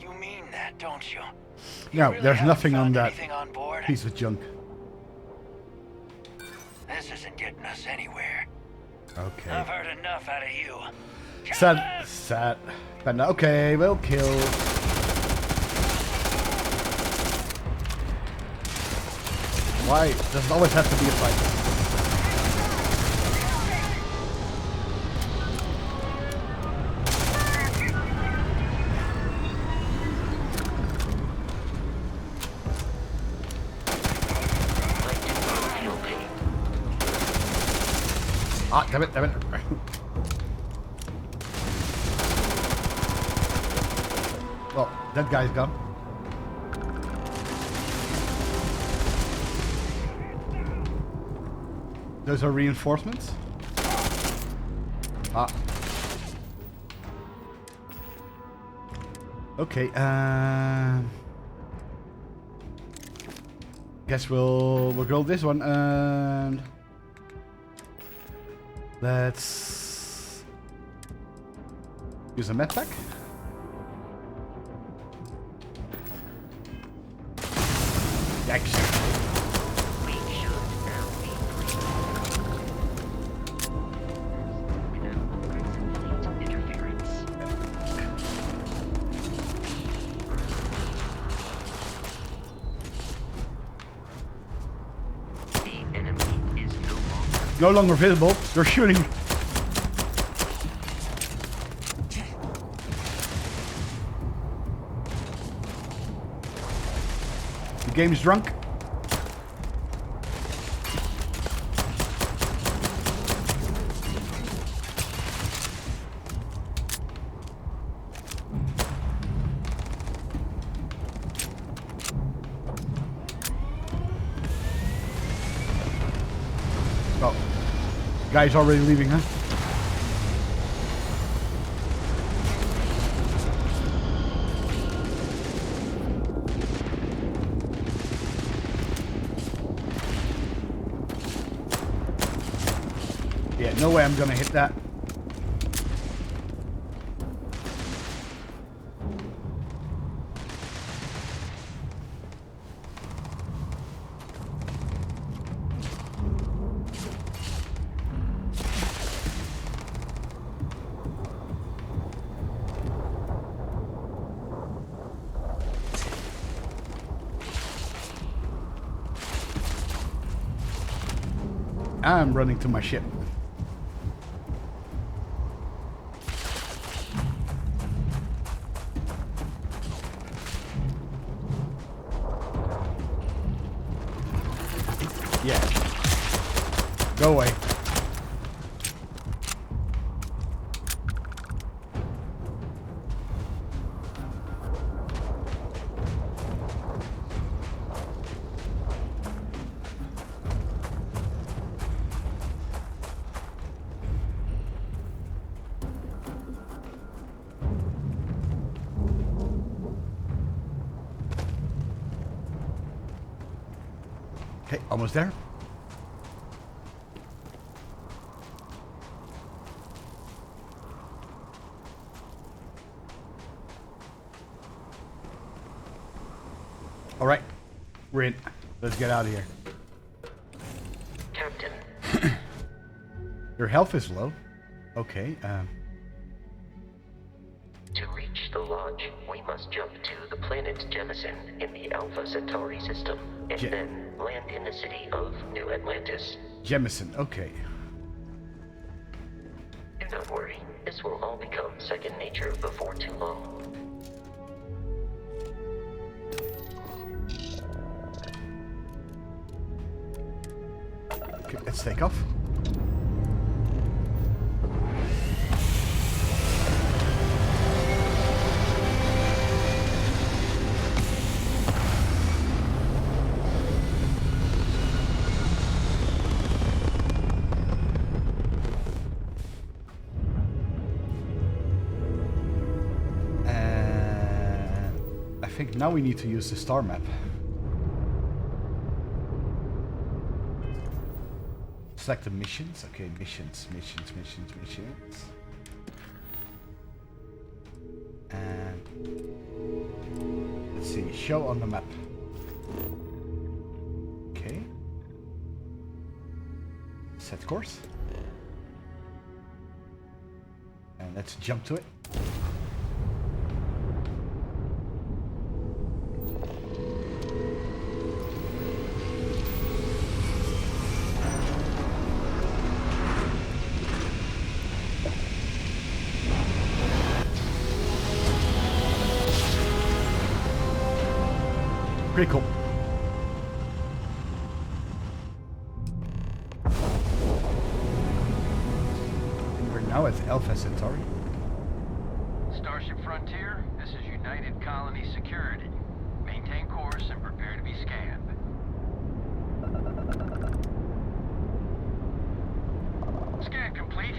You mean that, don't you? No, Really there's haven't nothing on found that anything on board? piece of junk. This isn't getting us anywhere. Okay. I've heard enough out of you. Sad. But no, okay, we'll kill. Why does it always have to be a fight? Ah, damn it. Well, that guy's gone. Those are reinforcements. Ah. Okay, guess we'll go this one and let's use a med pack. Action. We should now be without Crimson Fleet interference. The enemy is No longer visible. They're shooting. The game's drunk. Oh, guy's already leaving, huh? Yeah, no way I'm gonna hit that. I'm running to my ship. Yeah. Go away. Okay, almost there. All right, we're in. Let's get out of here. Captain. Your health is low. Okay. To reach the lodge, we must jump to the planet Jemison in the Alpha Centauri system, and then land in the city of New Atlantis. Jemison. Okay. Do not worry, this will all become second nature before too long. Okay, let's take off. I think now we need to use the star map. Select the missions. Okay, missions. And see. Show on the map. Okay. Set course. And let's jump to it. Pretty cool. And we're now at Alpha Centauri. Starship Frontier, this is United Colony Security. Maintain course and prepare to be scanned. Scan complete.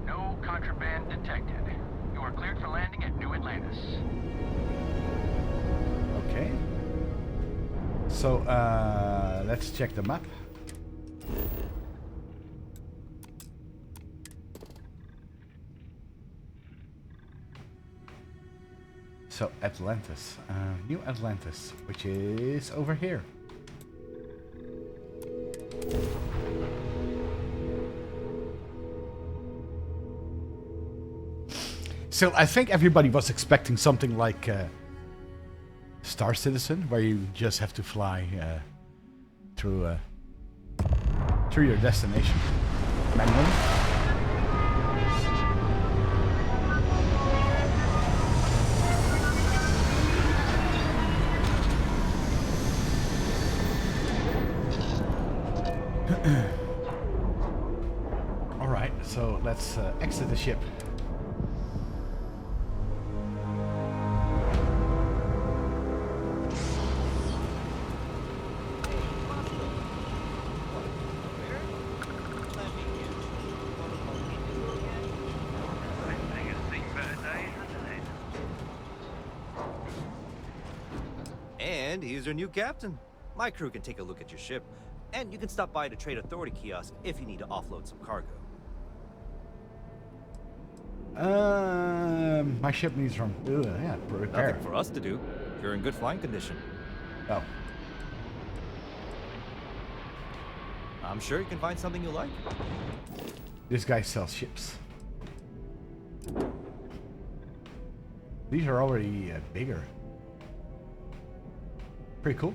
No contraband detected. You are cleared for landing at New Atlantis. Okay. So, let's check the map. So, Atlantis. New Atlantis, which is over here. So, I think everybody was expecting something like Star Citizen, where you just have to fly through your destination manually. All right, so let's exit the ship. And here's your new captain. My crew can take a look at your ship, and you can stop by the Trade Authority kiosk if you need to offload some cargo. My ship needs from repair. Nothing for us to do. You're in good flying condition. Oh, I'm sure you can find something you like. this guy sells ships. These are already bigger. Pretty cool.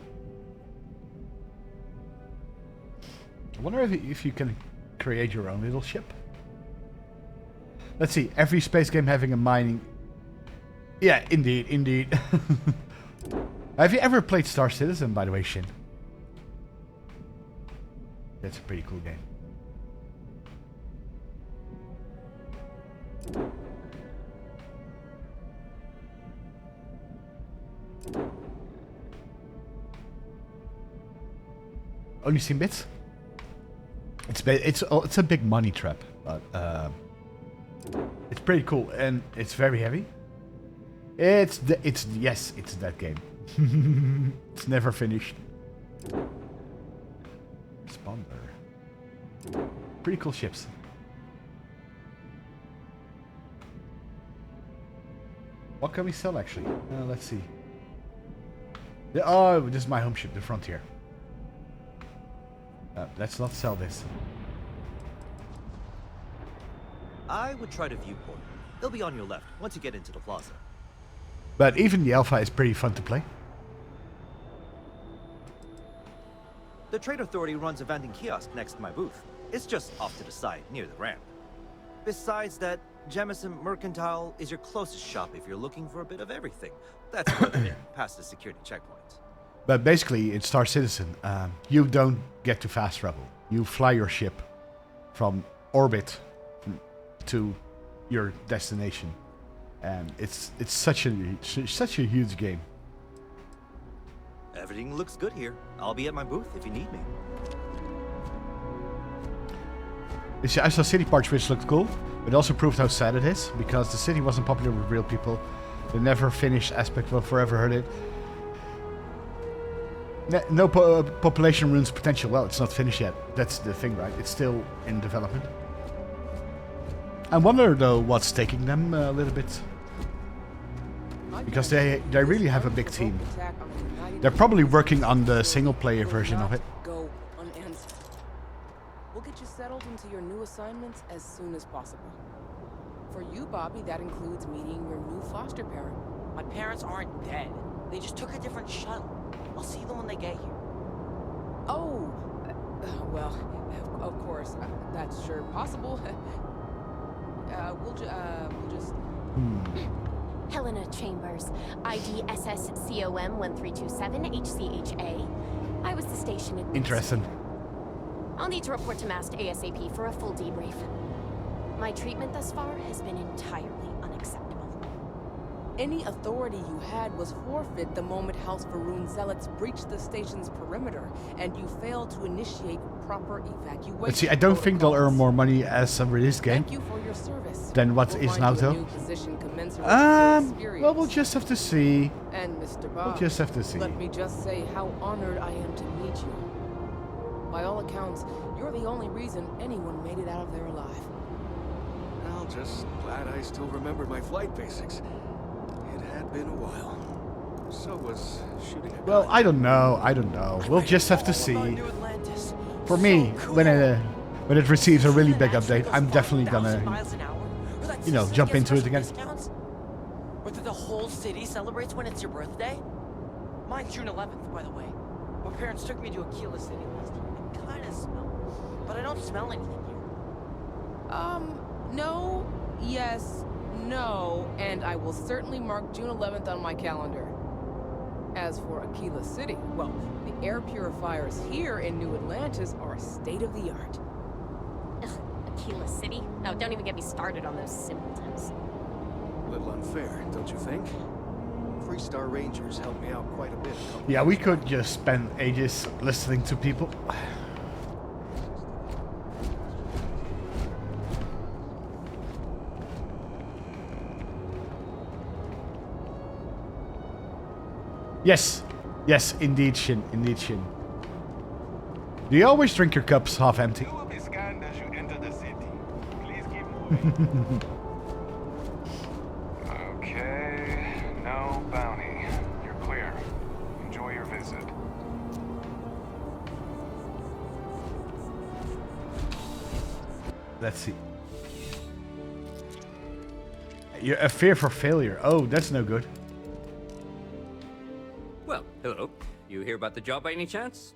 I wonder if you can create your own little ship. Let's see. Every space game having a mining. Yeah, indeed. Have you ever played Star Citizen, by the way, Shin? That's a pretty cool game. Only seen bits. It's a big money trap, but it's pretty cool and it's very heavy. It's that game. It's never finished. Sponder. Pretty cool ships. What can we sell actually? Let's see. Oh, this is my home ship, the Frontier. Let's not sell this. I would try the viewport. It'll be on your left once you get into the plaza. But even the Alpha is pretty fun to play. The Trade Authority runs a vending kiosk next to my booth. It's just off to the side, near the ramp. Besides that, Jemison Mercantile is your closest shop if you're looking for a bit of everything. That's further in, past the security checkpoint. But basically, in Star Citizen, you don't get to fast travel. You fly your ship from orbit to your destination, and it's such a huge game. Everything looks good here. I'll be at my booth if you need me. I saw City Parts, which looked cool. It also proved how sad it is, because the city wasn't popular with real people. The never finished aspect will forever hurt it. No population ruins potential. Well, it's not finished yet. That's the thing, right? It's still in development. I wonder, though, what's taking them a little bit. because they really have a big team. They're probably working on the single-player version of it. Go unanswered. We'll get you settled into your new assignments as soon as possible. For you, Bobby, that includes meeting your new foster parent. My parents aren't dead. They just took a different shuttle. I'll see them when they get here. Oh, well, of course, that's sure possible. We'll just... Helena Chambers, ID SSCOM 1327 HCHA. I was the station administrator. Interesting. I'll need to report to MAST ASAP for a full debrief. My treatment thus far has been entirely unacceptable. Any authority you had was forfeit the moment House Varun zealots breached the station's perimeter, and you failed to initiate proper evacuation. Let's see, I don't think they'll earn more money as a release game Thank you for your service. than what We'll is find now, you a though. new position commensurate with your experience. Well, we'll just have to see. And Mr. Bob, We'll just have to see. let me just say how honored I am to meet you. By all accounts, you're the only reason anyone made it out of there alive. Well, just glad I still remembered my flight basics. It had been a while. So was shooting a Well, gun. I don't know. We'll just have to see. For me, when it receives a really big update, I'm definitely gonna, you know, jump into it again. Or that the whole city celebrates when it's your birthday? Mine's June 11th, by the way. My parents took me to Aquila City last year. I kinda smell, but I don't smell anything here. No, yes, no, and I will certainly mark June 11th on my calendar. As for Aquila City, well, the air purifiers here in New Atlantis are state-of-the-art. Ugh, Aquila City? No, don't even get me started on those simpletons. A little unfair, don't you think? Three-star Rangers helped me out quite a bit. Yeah, we could just spend ages listening to people. Yes, indeed, Shin. Do you always drink your cups half empty? You will be scanned as you enter the city. Please keep moving. Okay, no bounty. You're clear. Enjoy your visit. Let's see. You're a fear for failure. Oh, that's no good. Well, hello. You hear about the job by any chance?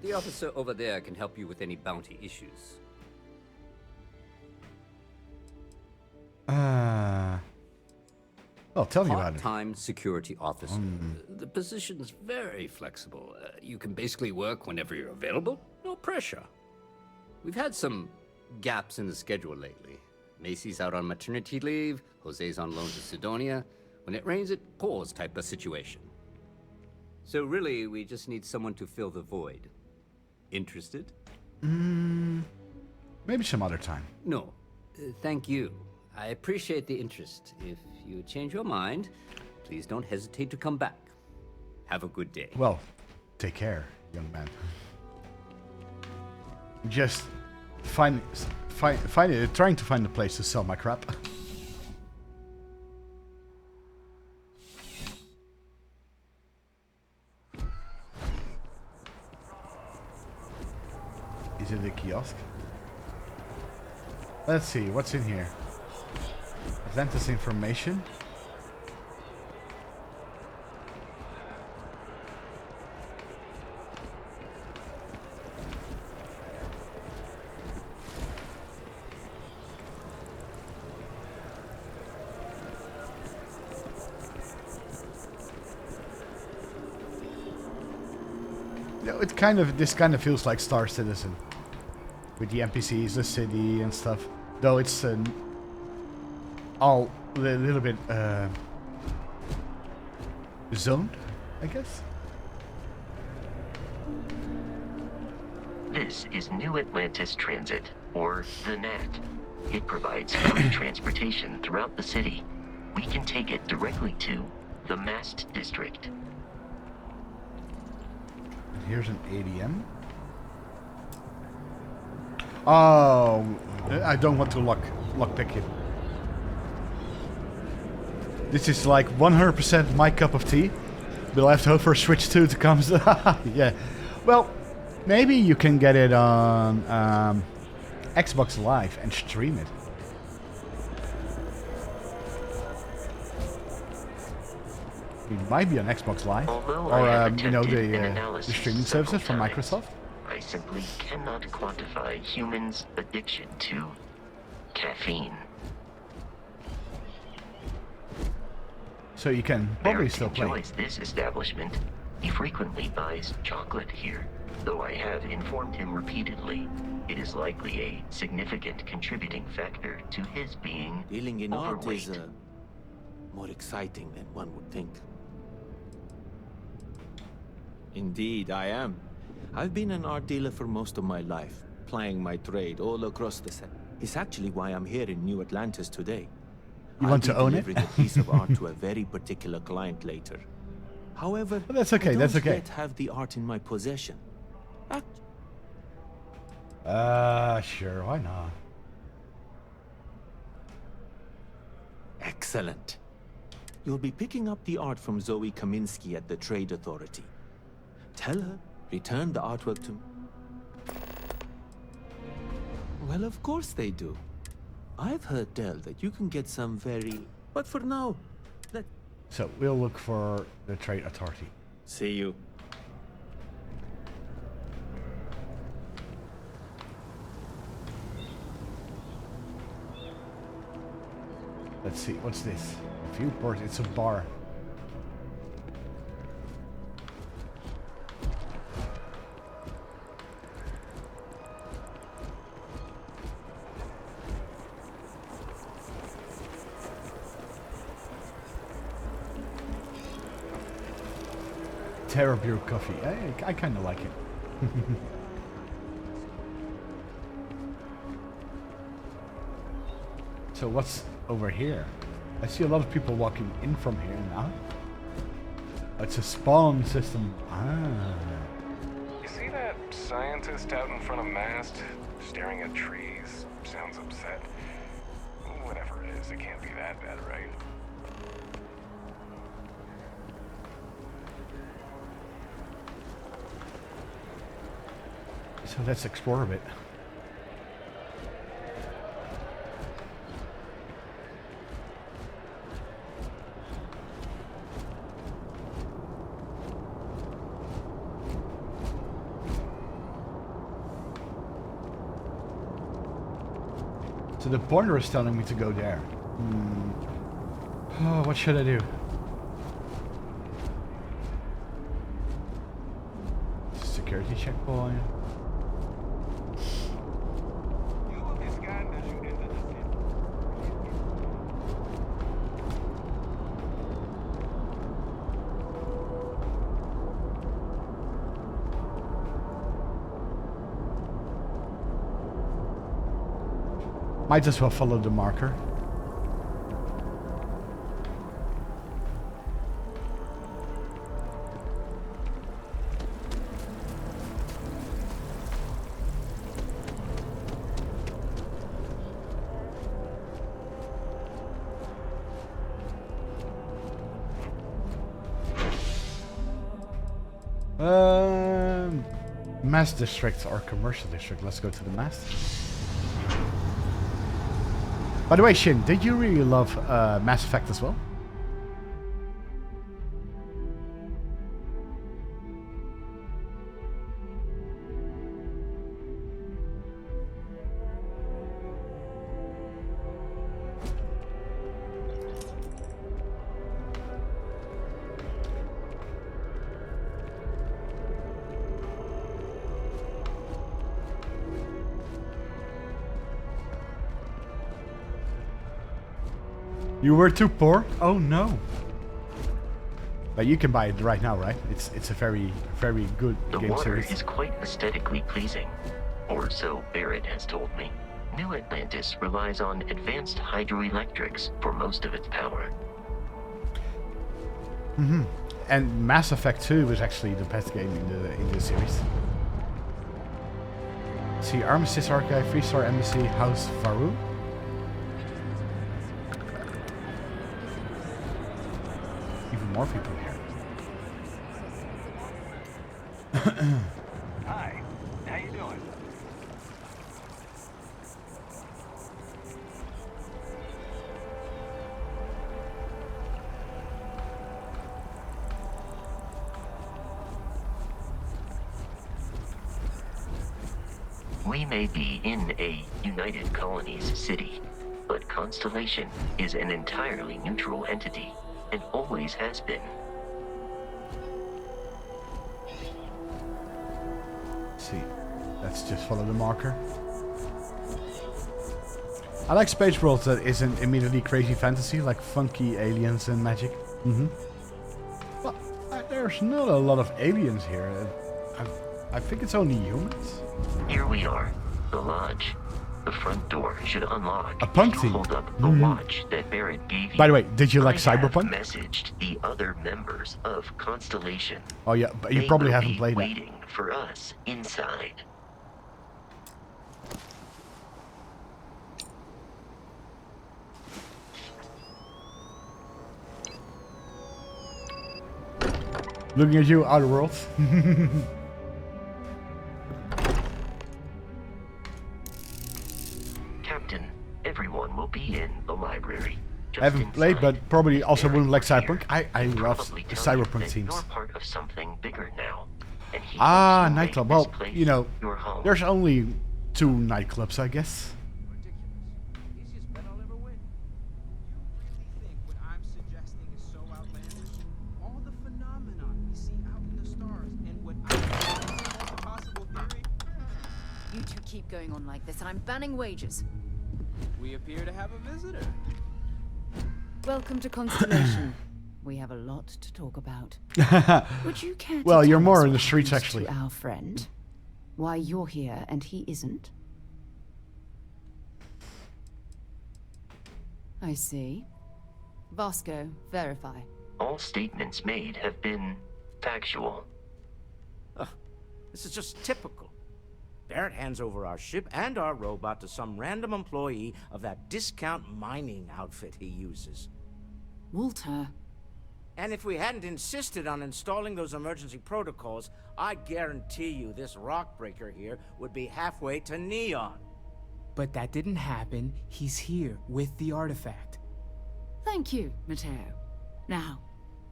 The officer over there can help you with any bounty issues. Well, tell me about it. Part-time security officer. The position's very flexible. You can basically work whenever you're available. No pressure. We've had some gaps in the schedule lately. Macy's out on maternity leave. Jose's on loan to Sidonia. When it rains, it pours type of situation. So really, we just need someone to fill the void. Interested? Maybe some other time. No. Thank you. I appreciate the interest. If you change your mind, please don't hesitate to come back. Have a good day. Well, take care, young man. Just trying to find a place to sell my crap. Is it a kiosk? Let's see, what's in here? Atlantis information. This kind of feels like Star Citizen, with the NPCs, the city and stuff. Though it's all a little bit zoned, I guess. This is New Atlantis Transit, or the NAT. It provides free transportation throughout the city. We can take it directly to the Mast District. Here's an ADM. Oh, I don't want to lockpick it. This is like 100% my cup of tea. But I'll have to hope for Switch 2 to come. Yeah. Well, maybe you can get it on Xbox Live and stream it. It might be on Xbox Live. Although Or, I have you know, attempted an the analysis streaming several services from times, Microsoft. I simply cannot quantify humans' addiction to caffeine. So you can probably Barrett still play. enjoys this establishment. He frequently buys chocolate here, though I have informed him repeatedly it is likely a significant contributing factor to his being Dealing in art overweight. is more exciting than one would think. Indeed, I am. I've been an art dealer for most of my life, plying my trade all across the set. It's actually why I'm here in New Atlantis today. You want to own it? Delivering a piece of art to a very particular client later. However, Well, that's okay, I that's don't okay. yet have the art in my possession. Sure, why not? Excellent. You'll be picking up the art from Zoe Kaminsky at the Trade Authority. Tell her, return the artwork to me. Well, of course they do. I've heard tell that you can get some very... But for now, So we'll look for the Trade Authority. see you. Let's see, what's this? Viewport, it's a bar. Terror Brew coffee. I kind of like it. So what's over here? I see a lot of people walking in from here now. It's a spawn system. Ah. You see that scientist out in front of Mast, staring at trees? Sounds upset. Whatever it is, it can't be that bad, right? So let's explore a bit. So the pointer is telling me to go there. Oh, what should I do? Security checkpoint. Might as well follow the marker. Mass district or commercial district. Let's go to the mass. By the way, Shin, did you really love Mass Effect as well? You were too poor? Oh no. But you can buy it right now, right? It's a very good The game water series. is quite aesthetically pleasing, or so Barrett has told me. New Atlantis relies on advanced hydroelectrics for most of its power. And Mass Effect 2 was actually the best game in the series. See, Armistice Archive, 3-star Embassy, House Faru. even more people here. Hi, how you doing? We may be in a United Colonies city, but Constellation is an entirely neutral entity, and always has been. See, let's just follow the marker. I like space worlds that isn't immediately crazy fantasy, like funky aliens and magic. But there's not a lot of aliens here. I think it's only humans. Here we are, the lodge. The front door should unlock. A punk if team. you hold up the watch that Barrett gave you. By the way, did you like I have Cyberpunk? messaged the other members of Constellation. Oh yeah, but you They probably will haven't be played that. waiting for us inside. Looking at you, Outer Worlds. Captain, everyone will be in the library. I haven't played, but probably also wouldn't like Cyberpunk. I love Probably the tell you Cyberpunk that teams. You're part of something bigger now. And he Ah, wants to make nightclub. this Well, place you know, your home. there's only 2 nightclubs, I guess. Easiest bet I'll ever win. You really think what I'm suggesting is so outlandish? All the phenomenon we see out in the stars and what I think is a possible theory? You two keep going on like this, and I'm banning wages. We appear to have a visitor. Welcome to Constellation. We have a lot to talk about. Would you care to Well, you're tell more us in the what streets, happens actually. to our friend? Why you're here and he isn't? I see. Vasco, verify. All statements made have been factual. This is just typical. Barrett hands over our ship and our robot to some random employee of that discount mining outfit he uses. Walter. And if we hadn't insisted on installing those emergency protocols, I guarantee you this rock breaker here would be halfway to Neon. But that didn't happen. He's here with the artifact. Thank you, Matteo. Now,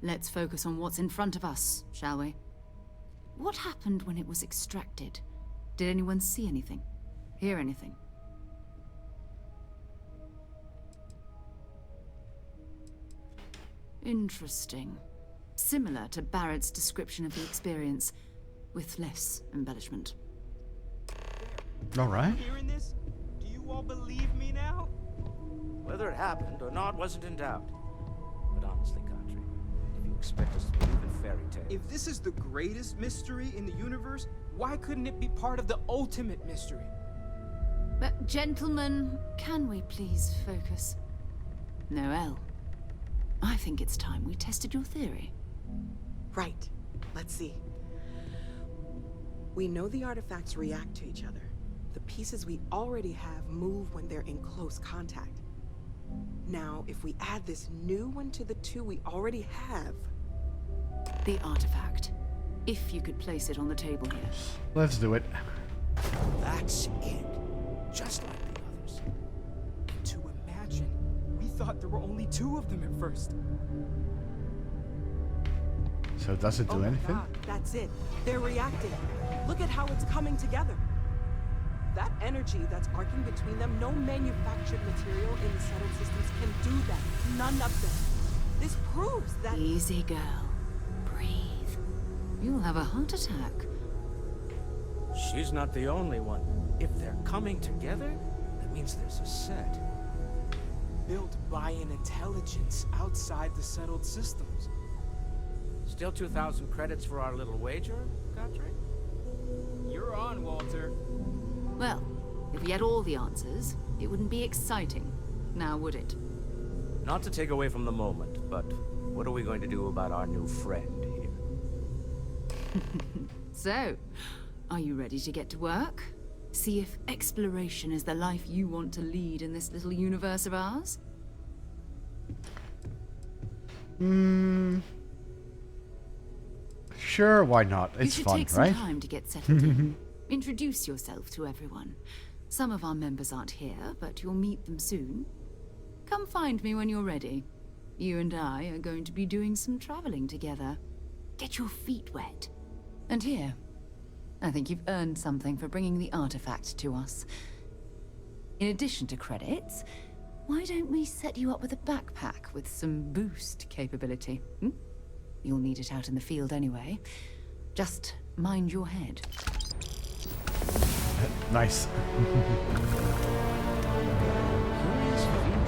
let's focus on what's in front of us, shall we? What happened when it was extracted? Did anyone see anything? Hear anything? Interesting. Similar to Barrett's description of the experience, with less embellishment. Alright. Hearing this? Do you all believe me now? Whether it happened or not wasn't in doubt. But honestly, Country, if you expect us to believe in fairy tales... If this is the greatest mystery in the universe, why couldn't it be part of the ultimate mystery? But, gentlemen, can we please focus? Noel, I think it's time we tested your theory. Right. Let's see. We know the artifacts react to each other. The pieces we already have move when they're in close contact. Now, if we add this new one to the 2 we already have... The artifact. If you could place it on the table here. Let's do it. That's it. Just like the others. To imagine, we thought there were only 2 of them at first. So does it do anything? God, that's it. They're reacting. Look at how it's coming together. That energy that's arcing between them, no manufactured material in the settled systems can do that. None of them. This proves that... Easy, girl. Breathe. You'll have a heart attack. She's not the only one. If they're coming together, that means there's a set. Built by an intelligence outside the settled systems. Still 2,000 credits for our little wager, Country? You're on, Walter. Well, if we had all the answers, it wouldn't be exciting, now would it? Not to take away from the moment, but what are we going to do about our new friend here? So, are you ready to get to work? See if exploration is the life you want to lead in this little universe of ours? Sure, why not? You It's should fun, take some right? time to get settled in. Introduce yourself to everyone. Some of our members aren't here, but you'll meet them soon. Come find me when you're ready. You and I are going to be doing some traveling together. Get your feet wet. And here, I think you've earned something for bringing the artifact to us. In addition to credits, why don't we set you up with a backpack with some boost capability? Hmm? You'll need it out in the field anyway. Just mind your head. Nice. Curious feeling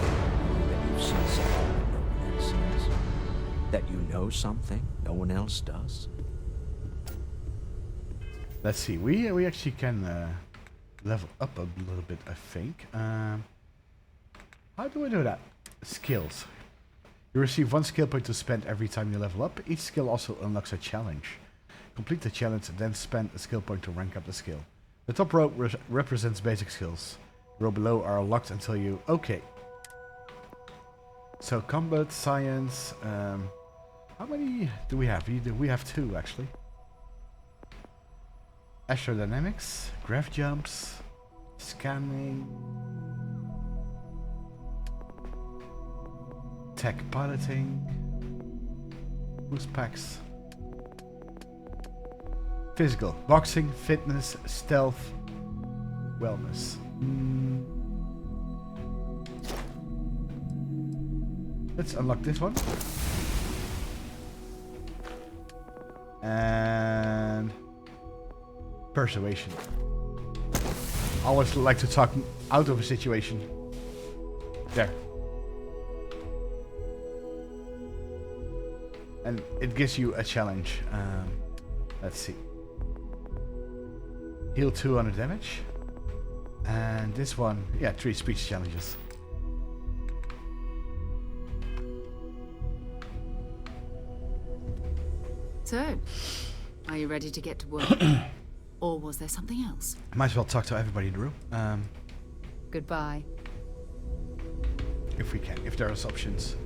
that you've seen something that no one else sees. That you know something no one else does. Let's see. We actually can level up a little bit, I think. How do we do that? Skills. You receive 1 skill point to spend every time you level up. Each skill also unlocks a challenge. Complete the challenge and then spend a skill point to rank up the skill. The top row represents basic skills. The row below are locked until you... Okay. So combat, science... how many do we have? We have 2 actually. Astrodynamics, graph jumps, scanning... Tech piloting, boost packs, physical, boxing, fitness, stealth, wellness. Let's unlock this one. And persuasion. I always like to talk out of a situation. There. And it gives you a challenge. Let's see. Heal 200 damage. And this one, yeah, 3 speech challenges. So, are you ready to get to work? Or was there something else? Might as well talk to everybody in the room. Goodbye. If we can, if there are options.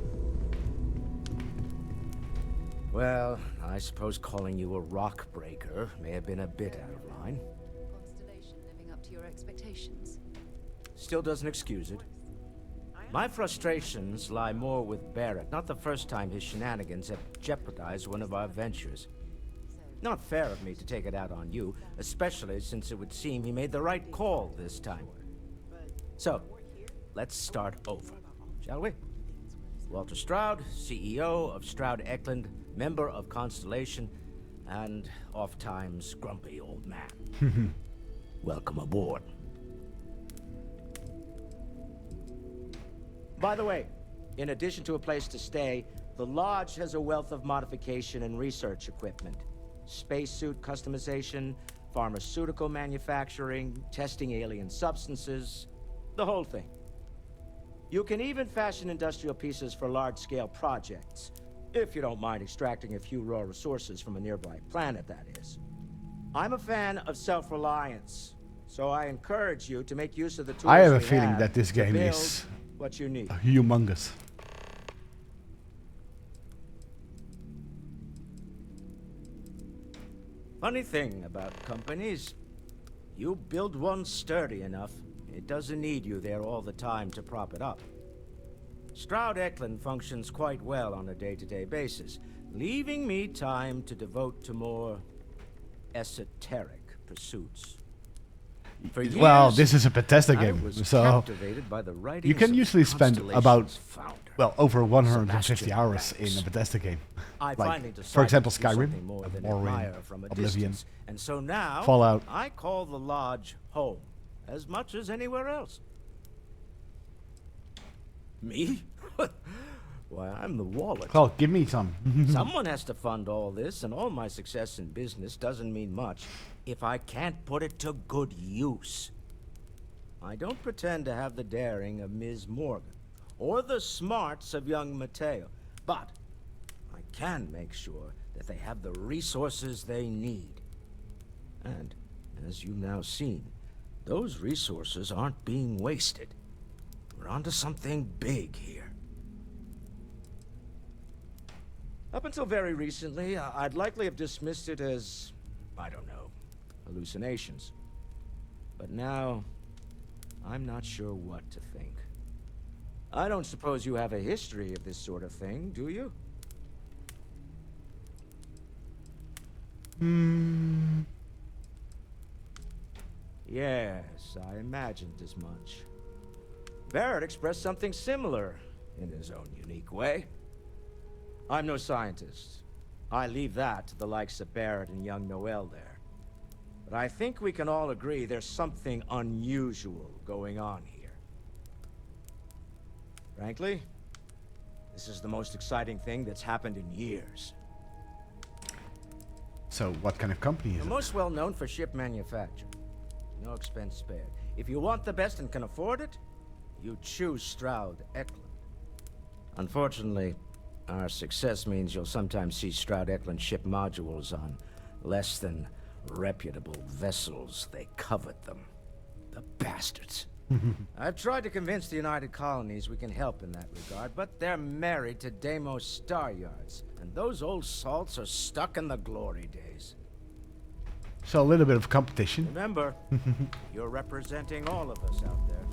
Well, I suppose calling you a rock breaker may have been a bit out of line. Constellation living up to your expectations. Still doesn't excuse it. My frustrations lie more with Barrett, not the first time his shenanigans have jeopardized one of our ventures. Not fair of me to take it out on you, especially since it would seem he made the right call this time. So, let's start over, shall we? Walter Stroud, CEO of Stroud Eklund, member of Constellation, and oft-times grumpy old man. Welcome aboard. By the way, in addition to a place to stay, the Lodge has a wealth of modification and research equipment. Spacesuit customization, pharmaceutical manufacturing, testing alien substances, the whole thing. You can even fashion industrial pieces for large-scale projects, if you don't mind extracting a few raw resources from a nearby planet, that is. I'm a fan of self-reliance, so I encourage you to make use of the tools I have a we feeling that this to game build is what you need. humongous. Funny thing about companies, you build one sturdy enough, it doesn't need you there all the time to prop it up. Stroud Eklund functions quite well on a day-to-day basis, leaving me time to devote to more esoteric pursuits. For years, Well, this is a Bethesda I game, was so captivated by the you writings can of usually spend about, Constellation's founder, well, over 150 Sebastian hours Banks. in a Bethesda game. I Like, finally for decided example, to do Skyrim, something more than admire Morrowind, from a Oblivion, distance. And so now, Fallout. I call the Lodge home, as much as anywhere else. Me? Why, I'm the wallet. Well, give me some. Someone has to fund all this, and all my success in business doesn't mean much if I can't put it to good use. I don't pretend to have the daring of Ms. Morgan, or the smarts of young Mateo, but I can make sure that they have the resources they need. And, as you've now seen, those resources aren't being wasted. We're onto something big here. Up until very recently, I'd likely have dismissed it as, I don't know, hallucinations. But now, I'm not sure what to think. I don't suppose you have a history of this sort of thing, do you? Yes, I imagined as much. Barrett expressed something similar, in his own unique way. I'm no scientist. I leave that to the likes of Barrett and young Noel there. But I think we can all agree there's something unusual going on here. Frankly, this is the most exciting thing that's happened in years. So, what kind of company is The it? most well known for ship manufacture. No expense spared. If you want the best and can afford it, you choose Stroud Eklund. Unfortunately, our success means you'll sometimes see Stroud Eklund ship modules on less than reputable vessels. They covet them. The bastards. I've tried to convince the United Colonies we can help in that regard, but they're married to Deimos Star Yards, and those old salts are stuck in the glory days. So, a little bit of competition. Remember, you're representing all of us out there.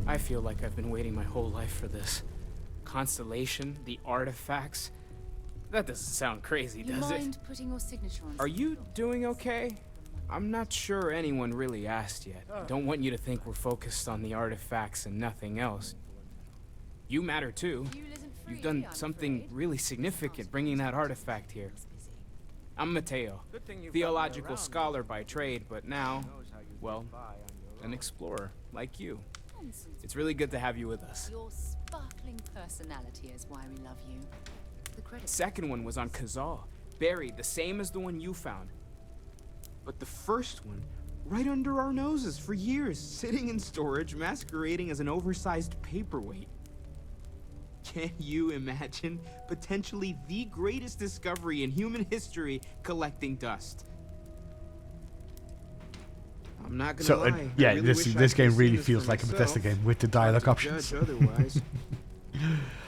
I feel like I've been waiting my whole life for this. Constellation, the artifacts. That doesn't sound crazy, You does it? mind putting your signature on? Are you doing okay? I'm not sure anyone really asked yet. Don't want you to think we're focused on the artifacts and nothing else. You matter too. You've done something really significant bringing that artifact here. I'm Mateo, theological scholar by trade, but now, well, an explorer like you. It's really good to have you with us. Your sparkling personality is why we love you. The credit. Second one was on Kazal, buried the same as the one you found. But the first one, right under our noses for years, sitting in storage, masquerading as an oversized paperweight. Can you imagine potentially the greatest discovery in human history collecting dust? I'm not gonna So, lie. yeah, I really wish I this game could've really seen this feels for like a myself. Bethesda game with the dialogue Not to options. judge otherwise. I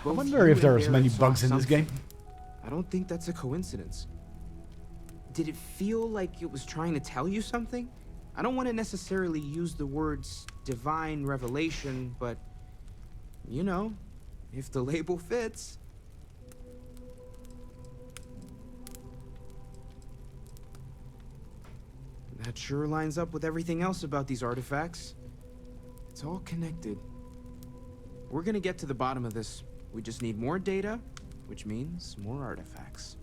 Both wonder you if there and was many Barrett saw bugs in this game. something. I don't think that's a coincidence. Did it feel like it was trying to tell you something? I don't want to necessarily use the words divine revelation, but you know, if the label fits. That sure lines up with everything else about these artifacts. It's all connected. We're gonna get to the bottom of this. We just need more data, which means more artifacts.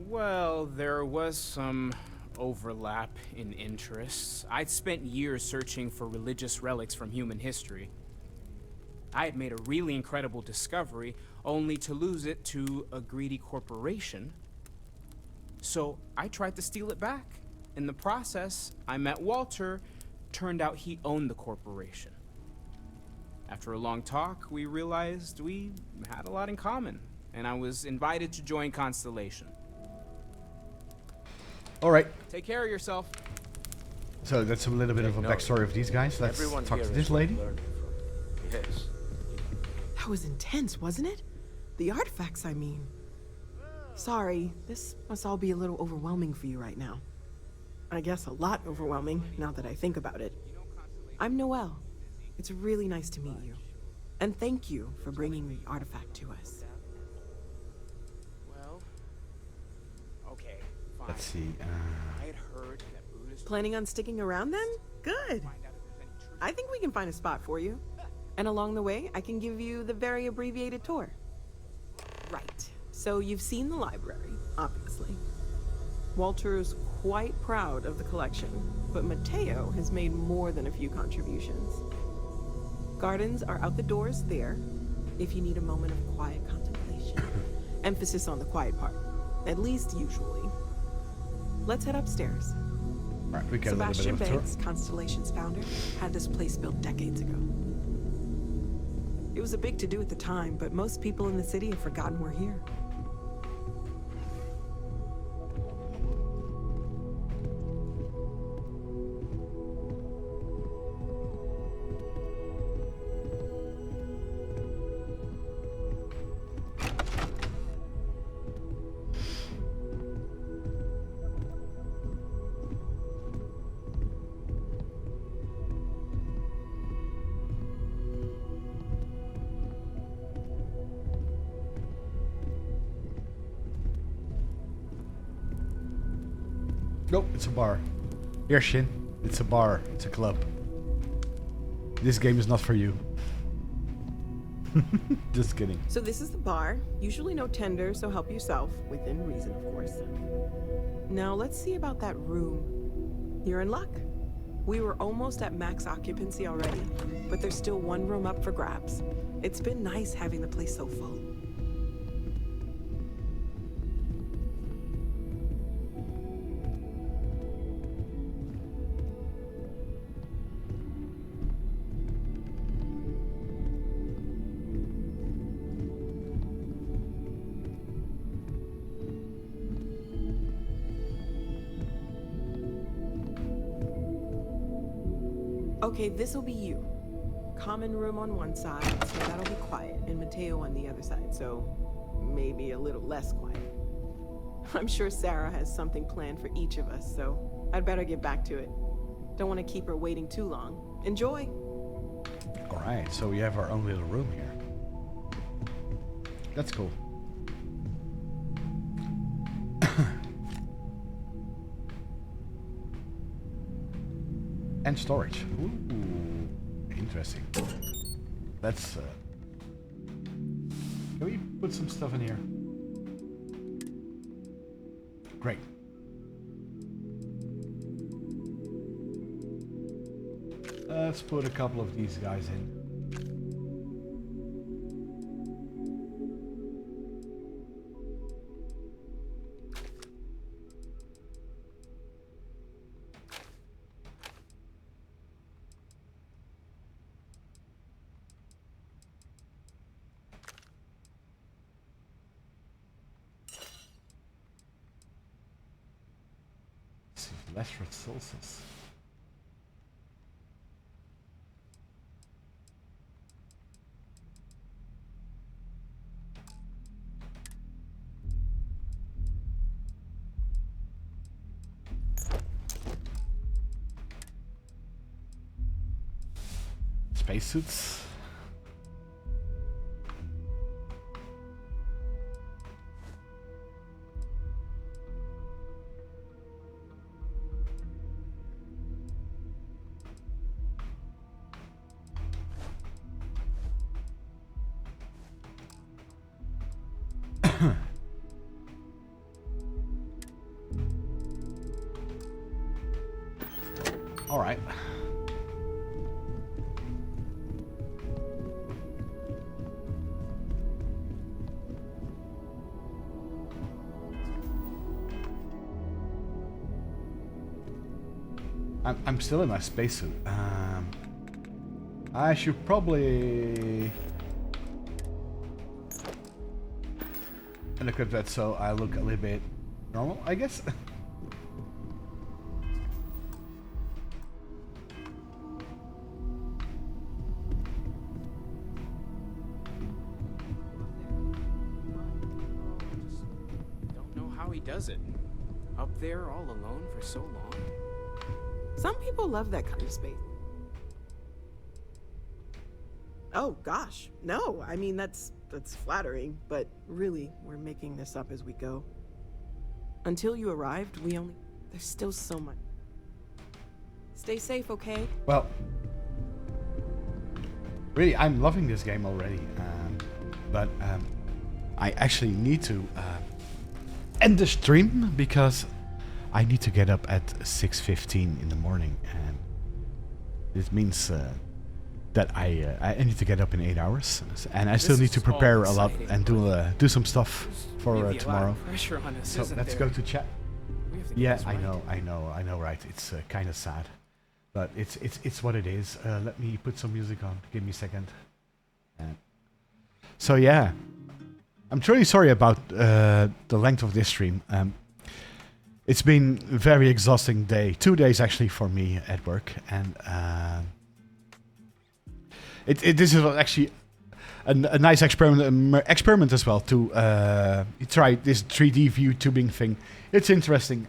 Well, there was some overlap in interests. I'd spent years searching for religious relics from human history. I had made a really incredible discovery, only to lose it to a greedy corporation. So I tried to steal it back. In the process, I met Walter. Turned out he owned the corporation. After a long talk, we realized we had a lot in common, and I was invited to join Constellation. Alright, Take care of yourself. so that's a little bit of a backstory of these guys. Let's talk to this lady. Yes. That was intense, wasn't it? The artifacts, I mean. Sorry, this must all be a little overwhelming for you right now. I guess a lot overwhelming, now that I think about it. I'm Noel. It's really nice to meet you. And thank you for bringing the artifact to us. Well, okay, fine. Let's see. I had heard that Buddhist. Planning on sticking around then? Good. I think we can find a spot for you. And along the way, I can give you the very abbreviated tour. Right. So you've seen the library, obviously. Walter's quite proud of the collection, but Mateo has made more than a few contributions. Gardens are out the doors there, if you need a moment of quiet contemplation. Emphasis on the quiet part, at least usually. Let's head upstairs. Right, we get Sebastian a little bit of a tour. Banks, Constellation's founder, had this place built decades ago. It was a big to-do at the time, but most people in the city have forgotten we're here. Nope, it's a bar. Here, Shin. It's a bar. It's a club. This game is not for you. Just kidding. So this is the bar. Usually no tender, so help yourself. Within reason, of course. Now let's see about that room. You're in luck. We were almost at max occupancy already, but there's still one room up for grabs. It's been nice having the place so full. Okay, this'll be you. Common room on one side, so that'll be quiet, and Mateo on the other side, so maybe a little less quiet. I'm sure Sarah has something planned for each of us, so I'd better get back to it. Don't want to keep her waiting too long. Enjoy! Alright, so we have our own little room here. That's cool. And storage. Ooh, interesting. Let's can we put some stuff in here? Great. Let's put a couple of these guys in. Less resources. Spacesuits. All right. I'm still in my spacesuit. I should probably look at that so I look a little bit normal, I guess. Don't know how he does it. Up there all alone for so long. Some people love that kind of space. Oh gosh, no, I mean that's flattering, but really, we're making this up as we go. Until you arrived, there's still so much. Stay safe, okay? Well, really, I'm loving this game already, but I actually need to end the stream because I need to get up at 6:15 in the morning, and this means that I need to get up in 8 hours, and I still need to prepare a lot and do some stuff for tomorrow. Pressure on us, so isn't let's there? go to chat. Yeah, I know, right? It's kind of sad, but it's what it is. Let me put some music on. Give me a second. So yeah, I'm truly sorry about the length of this stream. It's been a very exhausting day. 2 days actually for me at work, and this is actually a nice experiment as well to try this 3D view tubing thing. It's interesting.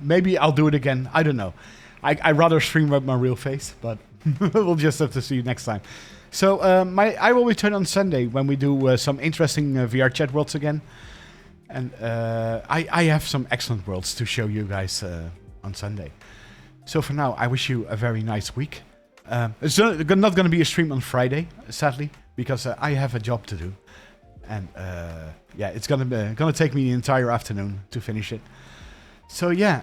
Maybe I'll do it again. I don't know. I'd rather stream with my real face, but we'll just have to see next time. So I will return on Sunday when we do some interesting VR chat worlds again. And I have some excellent worlds to show you guys on Sunday. So for now, I wish you a very nice week. It's not going to be a stream on Friday, sadly, because I have a job to do. And yeah, it's gonna take me the entire afternoon to finish it. So yeah,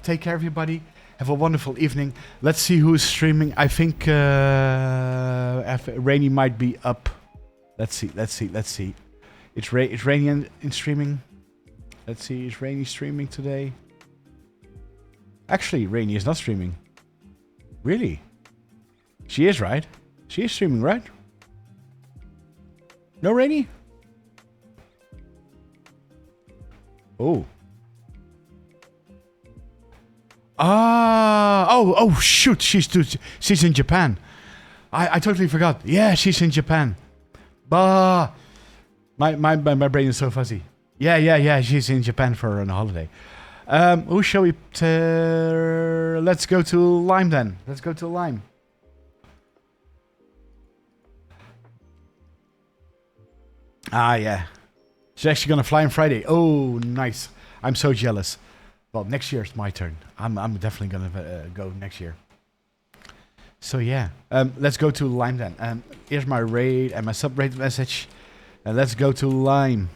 take care, everybody. Have a wonderful evening. Let's see who's streaming. I think Rainy might be up. Let's see. It's Rainy in streaming. Let's see, is Rainy streaming today? Actually, Rainy is not streaming. Really? She is, right? She is streaming, right? No, Rainy? Oh. Oh, shoot. She's in Japan. I totally forgot. Yeah, she's in Japan. Bah. My brain is so fuzzy. Yeah. She's in Japan for a holiday. Who shall we... Let's go to Lime then. Let's go to Lime. Ah, yeah. She's actually gonna fly on Friday. Oh, nice. I'm so jealous. Well, next year it's my turn. I'm definitely gonna go next year. So yeah, let's go to Lime then. Here's my raid and my sub-raid message. And let's go to Lime.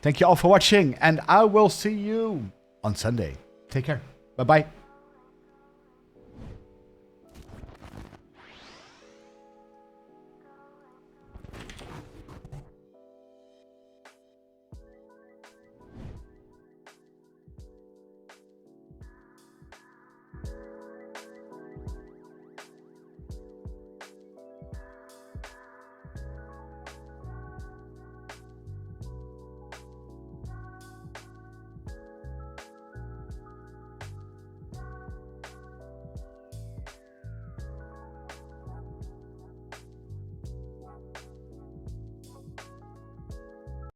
Thank you all for watching, and I will see you on Sunday. Take care. Bye-bye.